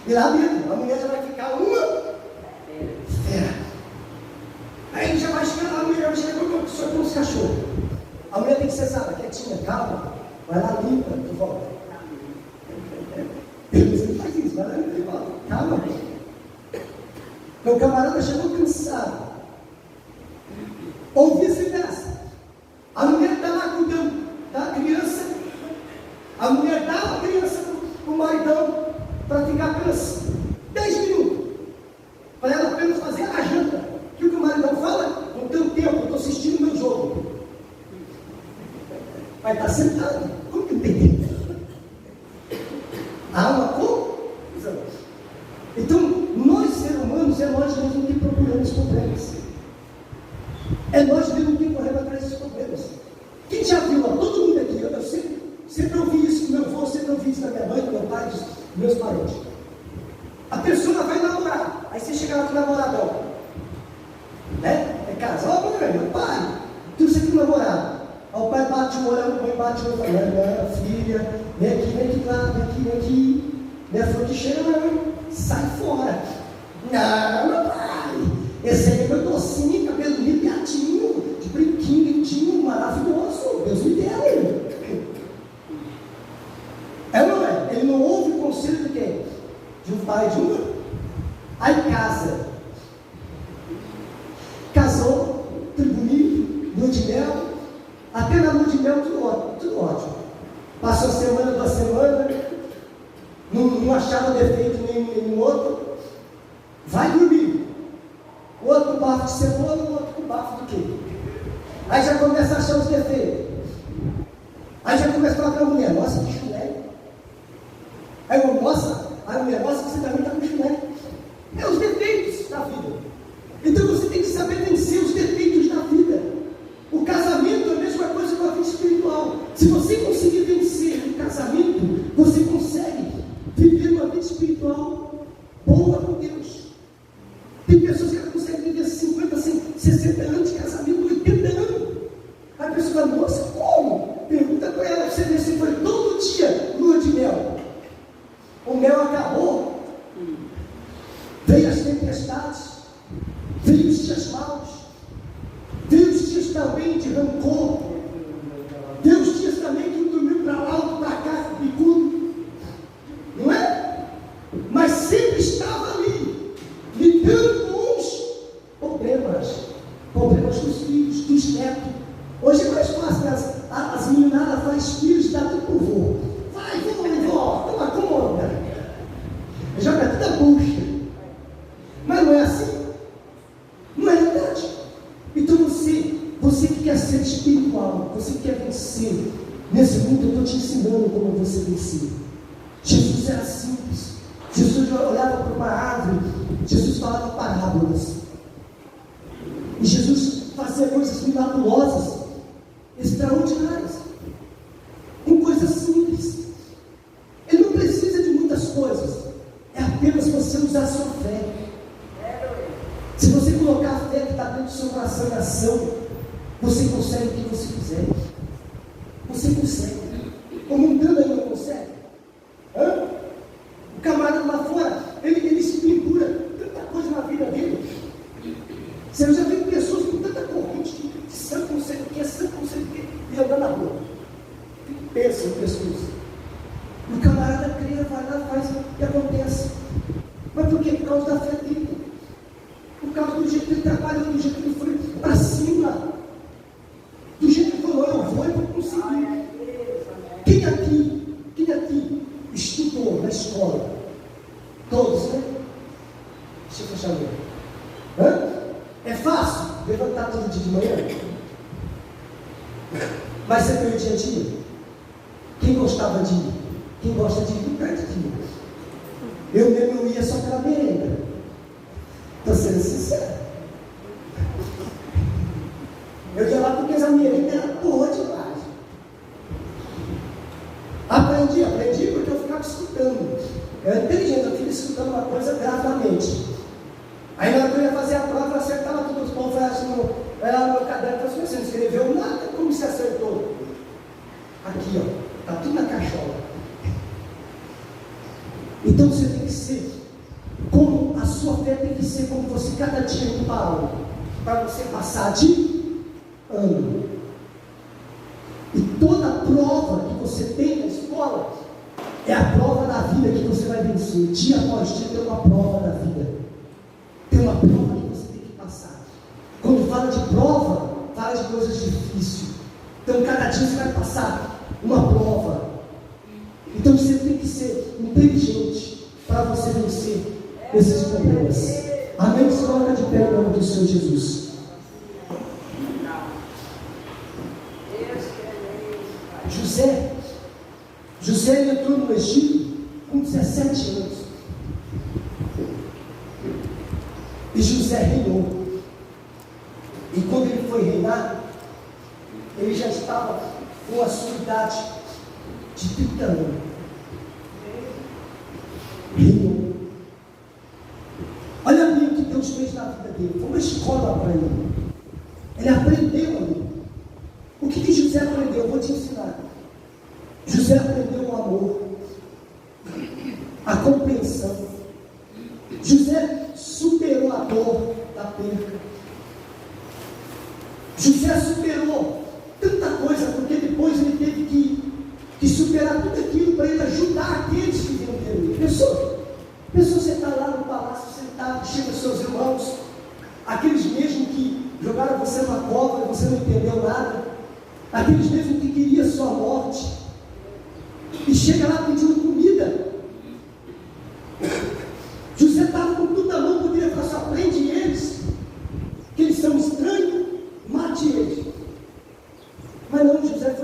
E lá dentro, a mulher já vai ficar uma fera. Aí ele já vai chegar lá, a mulher vai chegar só com os cachorros. A mulher tem que ser, sabe, quietinha, calma. Vai lá, limpa, de volta. Ele não faz isso, vai lá, limpa, de volta. Calma. Meu camarada chegou cansado. Ou vice-versa. A mulher está lá cuidando da criança. A mulher dá a criança para o maridão para ficar apenas 10 minutos. Para ela apenas fazer a janta. Que o que o maridão fala? Não tenho tempo, eu estou assistindo o meu jogo. Vai estar sentado. Como que não tem tempo? Há uma confusão. Então, nós seres humanos, é nós mesmos que procuramos problemas. É nós mesmos que corremos atrás desses problemas. Quem já viu, ó, todo mundo aqui, eu sempre ouvi isso do meu avô, sempre ouvi isso da minha mãe, do meu pai, dos meus parentes. A pessoa vai namorar, aí você chega lá com o namoradão, né? É casal, meu pai, tu você tem um namorado. Aí o pai bate o olho, a mãe bate o olho, fala, não, filha, vem lá, vem aqui, não é flor que cheira não, sai fora. Não, meu pai, esse aí é meu docinho, cabelo limpinho, de brinquinho, lindinho, maravilhoso, Deus me deu. É ou não é? Ele não ouve o conselho de quem? De um pai e de uma. Aí casa. Casou, tudo bonito, lua de mel. Até na lua de mel tudo ótimo. Passou semana, 2 semanas, não achava defeito nenhum outro. Vai dormir. O outro com bafo de cebola, o outro com bafo do quê? Aí já começa a achar os defeitos. Aí já começa a falar para a mulher, nossa, que chulé. Aí eu, nossa, a mulher, nossa, você também está com chulé. É os defeitos da vida. Então você tem que saber vencer os defeitos da vida. O casamento é a mesma coisa com a vida espiritual. Se você conseguir vencer o casamento, você consegue viver uma vida espiritual boa com Deus. Tem pessoas que conseguem viver 50, 60 anos de casamento, 80 anos. Aí a pessoa fala, nossa, como? Pergunta para ela, você vê se foi todo dia lua de mel. O mel acabou, veio as tempestades, veio os dias maus, veio os dias também de rancor, veio os dias também que dormiu para lá, outro para cá, bicudo, não é? Mas sempre estava ali, lidando com os problemas dos filhos, dos netos. Hoje é mais fácil, as meninadas fazem filhos e dá tudo pro vô. Vai, vó, toma conta. Joga toda bucha. Mas não é assim. Não é verdade. Então você que quer ser espiritual, você que quer vencer nesse mundo, eu estou te ensinando como você vencer. Jesus era simples. Jesus olhava para uma árvore, Jesus falava parábolas. E Jesus fazia coisas miraculosas, extraordinárias, com coisas simples. Ele não precisa de muitas coisas, é apenas você usar a sua fé. Se você colocar a fé que está dentro do seu coração em ação, você consegue o que você quiser. Você consegue. O mundano aí não consegue? Hã? O camarada lá fora, ele se pendura tanta coisa na vida dele. Você já viu pessoas com tanta corrente de santo não sei o que, santo não sei o que, e andando na rua. Pensa em pessoas. O camarada crê, vai lá, faz e acontece. Mas por quê? Por causa da fé dele. Por causa do jeito que ele trabalhou, do jeito que ele foi para cima. Do jeito que ele falou, eu vou e vou conseguir. Quem aqui estudou na escola? Todos, né? Deixa eu fechar o meu. Hã? É fácil levantar todo dia de manhã? Mas você tem o dia a dia? Quem gostava de ir? Quem gosta de ir, perde de ir. Eu mesmo ia só pela merenda. Estou sendo sincero. Eu ia lá porque a merenda era boa demais. Aprendi porque eu ficava escutando. Eu era inteligente, eu fiquei escutando uma coisa gravamente. Aí na hora que eu ia fazer a prova, eu acertava tudo, os povos era no meu caderno, eu falei assim, você não escreveu nada, como você acertou? Aqui, ó, está tudo na cachola. Então você tem que ser, como a sua fé tem que ser, como você cada dia indo para você passar de ano. E toda prova que você tem na escola, é a prova da vida que você vai vencer. Dia após dia tem uma prova da vida. Tem uma prova que você tem que passar. Quando fala de prova, fala de coisas difíceis. Então cada dia você vai passar uma prova. Então você tem que ser inteligente para você vencer esses problemas. Amém? Se coloca de pé em nome do Senhor Jesus. José entrou no Egito com 17 anos. E José reinou. E quando ele foi reinar, ele já estava com a sua idade de 30 anos. reinou. Olha bem o que Deus fez na vida dele. Foi uma escola para ele. Ele aprendeu ali. O que José aprendeu? Eu vou te ensinar. José aprendeu o amor, a compreensão. José superou a dor da perda. José superou tanta coisa, porque depois ele teve que superar tudo aquilo para ele ajudar aqueles que vinham dele. Pensou você está lá no palácio sentado, chega os seus irmãos, aqueles mesmo que jogaram você numa cova e você não entendeu nada, aqueles mesmo que queriam sua morte, e chega lá pedindo comida. José estava com tudo na mão, poderia falar só: prende eles, que eles são estranhos, mate eles. Mas não, José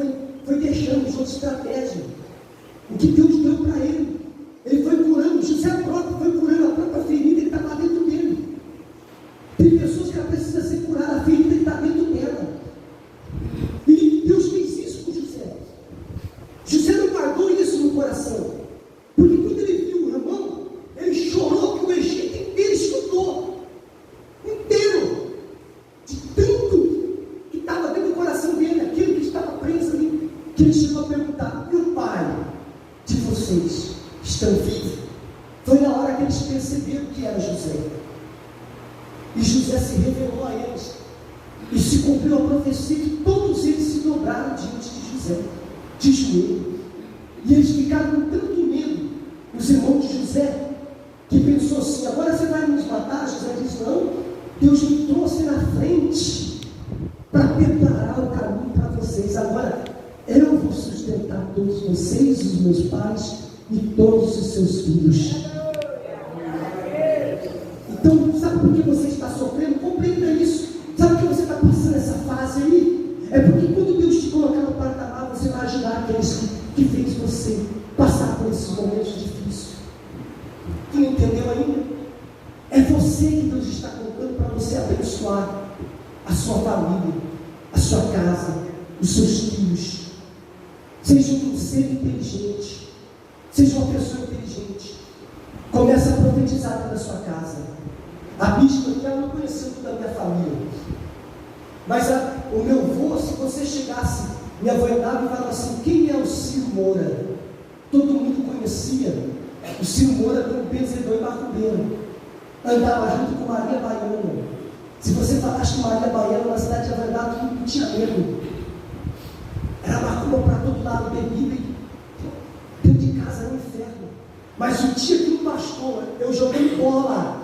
foi deixando de outra estratégia. O que Deus deu para ele, ele foi curando. José próprio foi curando a própria ferida que estava dentro dele. Tem pessoas que precisam ser curadas, a ferida que está dentro dela. E Deus fez isso com José. José não guardou isso no coração, porque quando ele viu o irmão, ele chorou que o Egito inteiro escutou, inteiro, de tanto que estava dentro do coração dele, aquilo que estava preso ali, que ele chegou a perguntar: e o pai de vocês estão vivos? Foi na hora que eles perceberam que era José, e José se revelou a eles, e se cumpriu a profecia que todos eles se dobraram diante de José, de joelho. E eles ficaram com tanto medo, os irmãos de José, que pensou assim: agora você vai nos matar? José disse: não, Deus me trouxe na frente para preparar o caminho para vocês. Agora eu vou sustentar todos vocês, os meus pais e todos os seus filhos. Então, sabe por que você está sofrendo? Compreenda isso. Sabe por que você está passando essa fase aí? É porque quando Deus te colocar no patamar, você vai ajudar aqueles que fez você passar por esses momentos difíceis. Tu não entendeu ainda? É você que Deus está colocando para você abençoar a sua família, a sua casa, os seus filhos. Seja um ser inteligente, seja uma pessoa inteligente. Comece a profetizar dentro da sua casa. A bispa aqui, ela não conheceu toda a minha família, mas o meu avô, se você chegasse, minha avó andava e falava assim: quem é o Ciro Moura? Todo mundo conhecia o Ciro Moura como benzedor e macumbeiro. Andava junto com Maria Baiana. Se você falasse com Maria Baiana na cidade de Avandado, todo mundo tinha medo. Era macumba para todo lado, bebida, e dentro de casa era um inferno. Mas o dia que um pastor, eu joguei bola,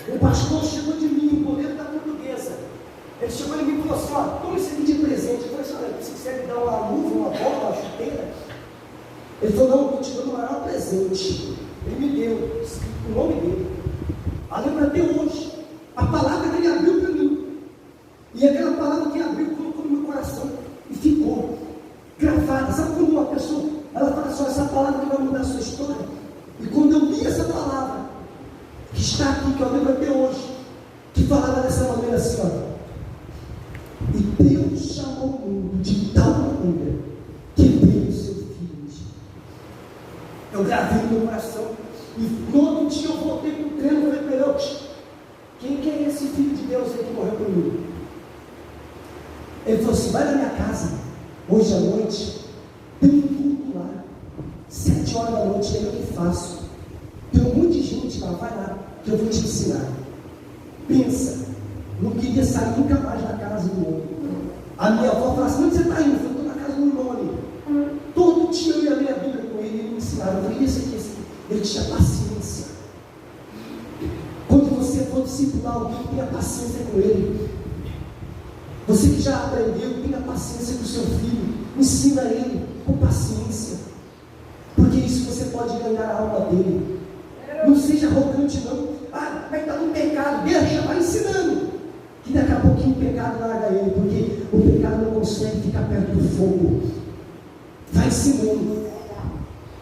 o pastor chegou de mim, o goleiro da Portuguesa. Ele chegou em mim e falou assim: ó, toma isso aqui de presente. Eu falei assim: olha, você quiser me dar uma luva, uma bola, uma chuteira? Ele falou: não, eu estou te dando o maior presente. Ele me deu, escrito o nome dele. Eu lembro até hoje, a palavra que ele abriu para mim. E aquela palavra que abriu colocou no meu coração e ficou gravada. Sabe quando uma pessoa, ela fala assim: essa palavra que vai mudar a sua história? E quando eu li essa palavra, que está aqui, que eu lembro até hoje, que falava dessa maneira assim: ó, e Deus chamou o mundo de tal maneira que deu o seu filho. Eu gravei no meu coração, e no outro dia eu voltei para o treino e falei para ele: quem que é esse filho de Deus aí que morreu por mim? Ele falou assim: vai na minha casa, hoje à noite, tem um culto lá, 7 horas da noite, é eu que faço. Tem um monte de gente lá, vai lá, que eu vou te ensinar. Pensa, não queria sair nunca mais da casa do homem. A minha avó falava assim: onde você está indo? Eu falei: estou na casa do irmão ali. Todo dia eu ia ler a Bíblia com ele, ele me ensinava. Eu falei: esse aqui. Ele tinha paciência. Quando você for discipular alguém, tenha paciência com ele. Você que já aprendeu, tenha paciência com o seu filho. Ensina ele com paciência, porque isso você pode ganhar a alma dele. Não seja arrogante não. Ah, vai estar no pecado, deixa, vai ensinando, que daqui a pouquinho o pecado larga ele, porque o pecado não consegue ficar perto do fogo. Vai ensinando.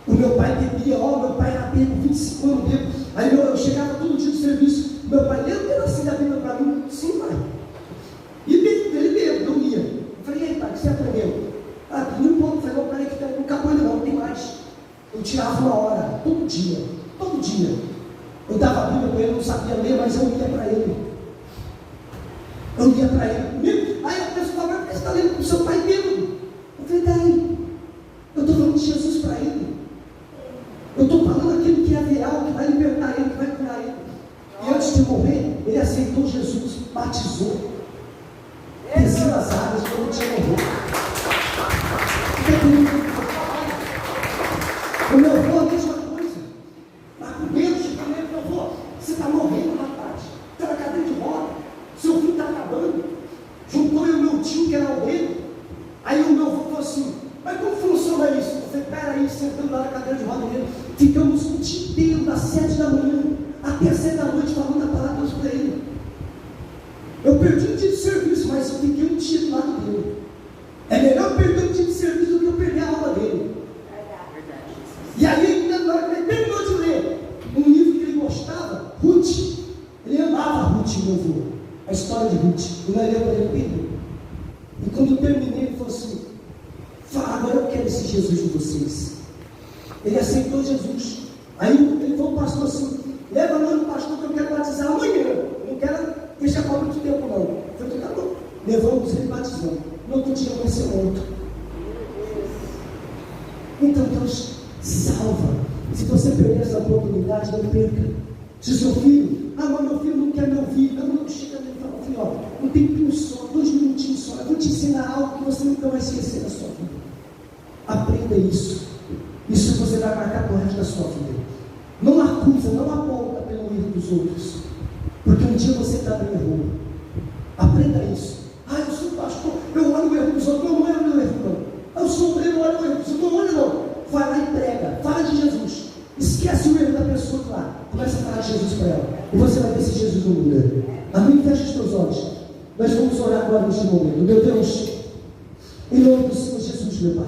O meu pai bebia, meu pai era bebo, 25 anos bebo. Aí eu chegava todo dia do serviço, meu pai leu um pedacinho da Bíblia para mim. Sim, pai. E ele bebo, não ia. Eu falei: e aí, pai, o que você aprendeu? Não pouco. Eu falei: não, peraí, que não acabou ainda não, tem mais. Eu tirava 1 hora, todo dia. todo dia. Eu dava a Bíblia para ele, não sabia ler, mas eu ia para ele. Eu ia para ele. Aí a pessoa falava, mas você está lendo com o seu pai bêbado? Eu falei, daí? Eu estou falando de Jesus para ele. Eu estou falando aquilo que é real, que vai libertar ele, que vai curar ele. E antes de morrer, ele aceitou Jesus, batizou, desceu as águas quando tinha morrido. O meu avô, a mesma coisa. Mas com Deus, também, meu avô, você está morrendo, rapaz. Está na cadeira de roda. Seu filho está acabando. Juntou eu e meu tio, que era obreiro. Aí o meu avô falou assim, mas como funciona isso? Eu falei, peraí, sentando lá na cadeira de roda dele. Ficamos o dia inteiro, das 7 da manhã até as 7 da noite, falando a palavra de Deus para ele. Eu perdi um dia de serviço, mas eu fiquei um dia do lado dele. É melhor perder um dia de serviço do que eu perder a aula dele. E aí, na hora que ele terminou de ler um livro que ele gostava, Ruth, ele amava Ruth, meu avô, a história de Ruth. E nós leu para ele, Pedro. E quando eu terminei, ele falou assim, fala, agora eu quero esse Jesus de vocês. Ele aceitou Jesus. Aí ele falou, pastor, assim, leva lá no pastor que eu quero batizar amanhã. Eu não quero deixar para muito tempo, não. Eu falei, tá bom. Levamos ele e batizamos. No outro dia vai ser morto. Então Deus salva. Se você perder essa oportunidade, não perca. Se o seu filho, mas meu filho não quer me ouvir, não chega nele e fala, filho, ó, um tempinho só, 2 minutinhos só, eu vou te ensinar algo que você nunca vai esquecer da sua vida. Aprenda isso. Isso você vai marcar pro resto da sua vida. Não acusa, não aponta pelo erro dos outros, porque um dia você também errou. Aprenda isso. Eu sou pastor, eu olho o erro dos outros, não olho o meu erro não. Eu sou obreiro, eu olho o erro dos outros, não olho não. Vai lá e prega, fala de Jesus. Esquece o erro da pessoa lá. Começa a falar de Jesus para ela. E você vai ver se Jesus não muda. Amém? Feche os teus olhos. Nós vamos orar agora neste momento. Meu Deus, em nome do Senhor Jesus, meu Pai.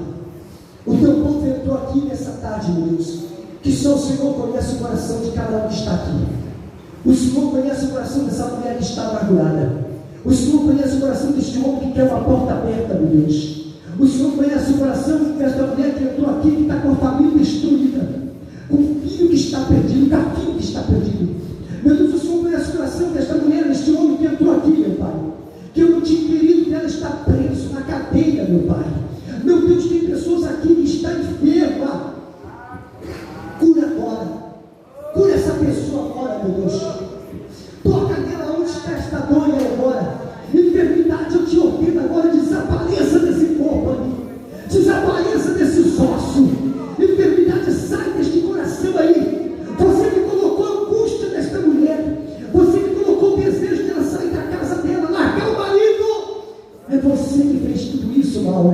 O teu povo entrou aqui nessa tarde, meu Deus. Que só o Senhor conhece o coração de cada um que está aqui. O Senhor conhece o coração dessa mulher que está amargurada. O Senhor conhece o coração deste homem que quer uma porta aberta, meu Deus. O Senhor conhece o coração desta mulher que entrou aqui, que está com a família destruída, com o filho que está perdido, com a filha que está perdido. Meu Deus, o Senhor conhece o coração desta mulher, deste homem que entrou aqui, meu Pai. Que o dia querido dela está preso na cadeia, meu Pai. Meu Deus, tem pessoas aqui que estão enfermas. Cura agora. Cura essa pessoa agora, meu Deus. Toca nela onde está esta dor agora. Enfermidade, eu te ordeno agora, desapareça desse corpo ali. Desapareça desses ossos. Enfermidade, sai deste coração aí. Você que colocou a angústia desta mulher. Você que colocou o desejo dela sair da casa dela, largar o marido. É você que fez tudo isso, mal.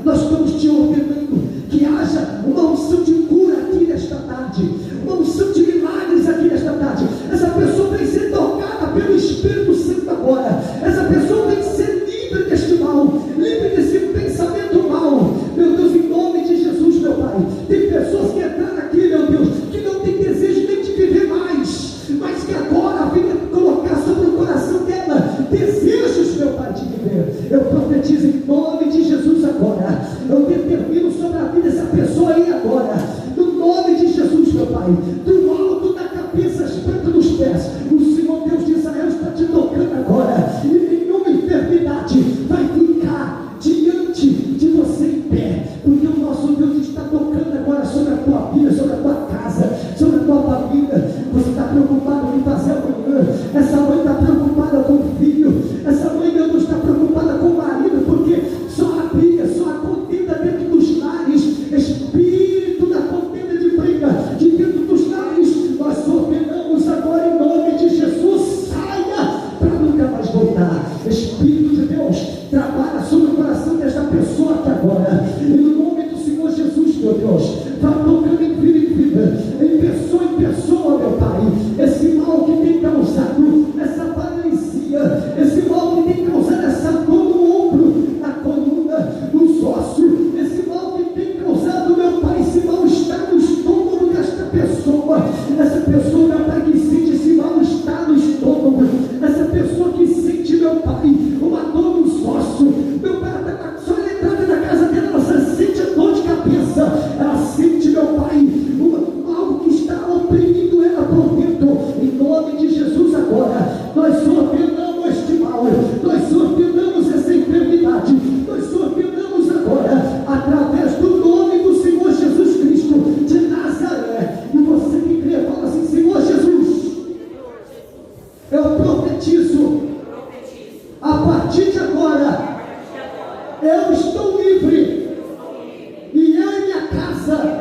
Nós estamos te ordenando que haja uma unção de cura aqui nesta tarde, uma unção de milagres aqui nesta tarde. Essa pessoa tem que ser tocada pelo Espírito Santo agora. Essa pessoa tem que ser livre deste mal, livre desse pensamento mal. Meu Deus, em nome de Jesus, meu Pai. Tem pessoas que entraram aqui, meu Deus, que não tem desejo nem de viver mais, mas que agora venha colocar sobre o coração dela desejos, meu Pai, de viver. Eu profetizo em nome de Jesus agora. Eu determino sobre a vida dessa pessoa aí agora, no nome de Jesus, meu Pai. Do alto da cabeça às plantas dos pés, o Senhor Deus de Israel está te tocando agora. E nenhuma enfermidade vai ficar diante de você em pé, porque o nosso Deus está tocando agora sobre a tua vida, sobre a tua casa, sobre a tua família. Você está preocupado em fazer amanhã. Essa mãe está preocupada com o filho. Essa mãe, meu Deus, está preocupada com o marido, porque só a briga, só a contenda dentro dos lares. Espírito da contenda de briga de dentro dos lares, nós ordenamos agora em nome de Jesus, saia para nunca mais voltar. Espírito de Deus, trabalha sobre o coração desta pessoa aqui agora, e no nome do Senhor Jesus, meu Deus, vai tocando em vida em vida, em pessoa, meu Pai. Esse mal que tem causado essa paralisia, esse mal que tem causado essa dor no ombro, na coluna, nos ossos, esse mal que tem causado, meu Pai, esse mal-estar no estômago desta pessoa. Essa pessoa, meu Pai, que sente esse mal-estar no estômago, essa pessoa que sente, meu Pai, uma dor nos ossos, meu Pai, só na entrada da casa dela, ela sente a dor de cabeça, ela sente, meu Pai, algo que está oprimindo casa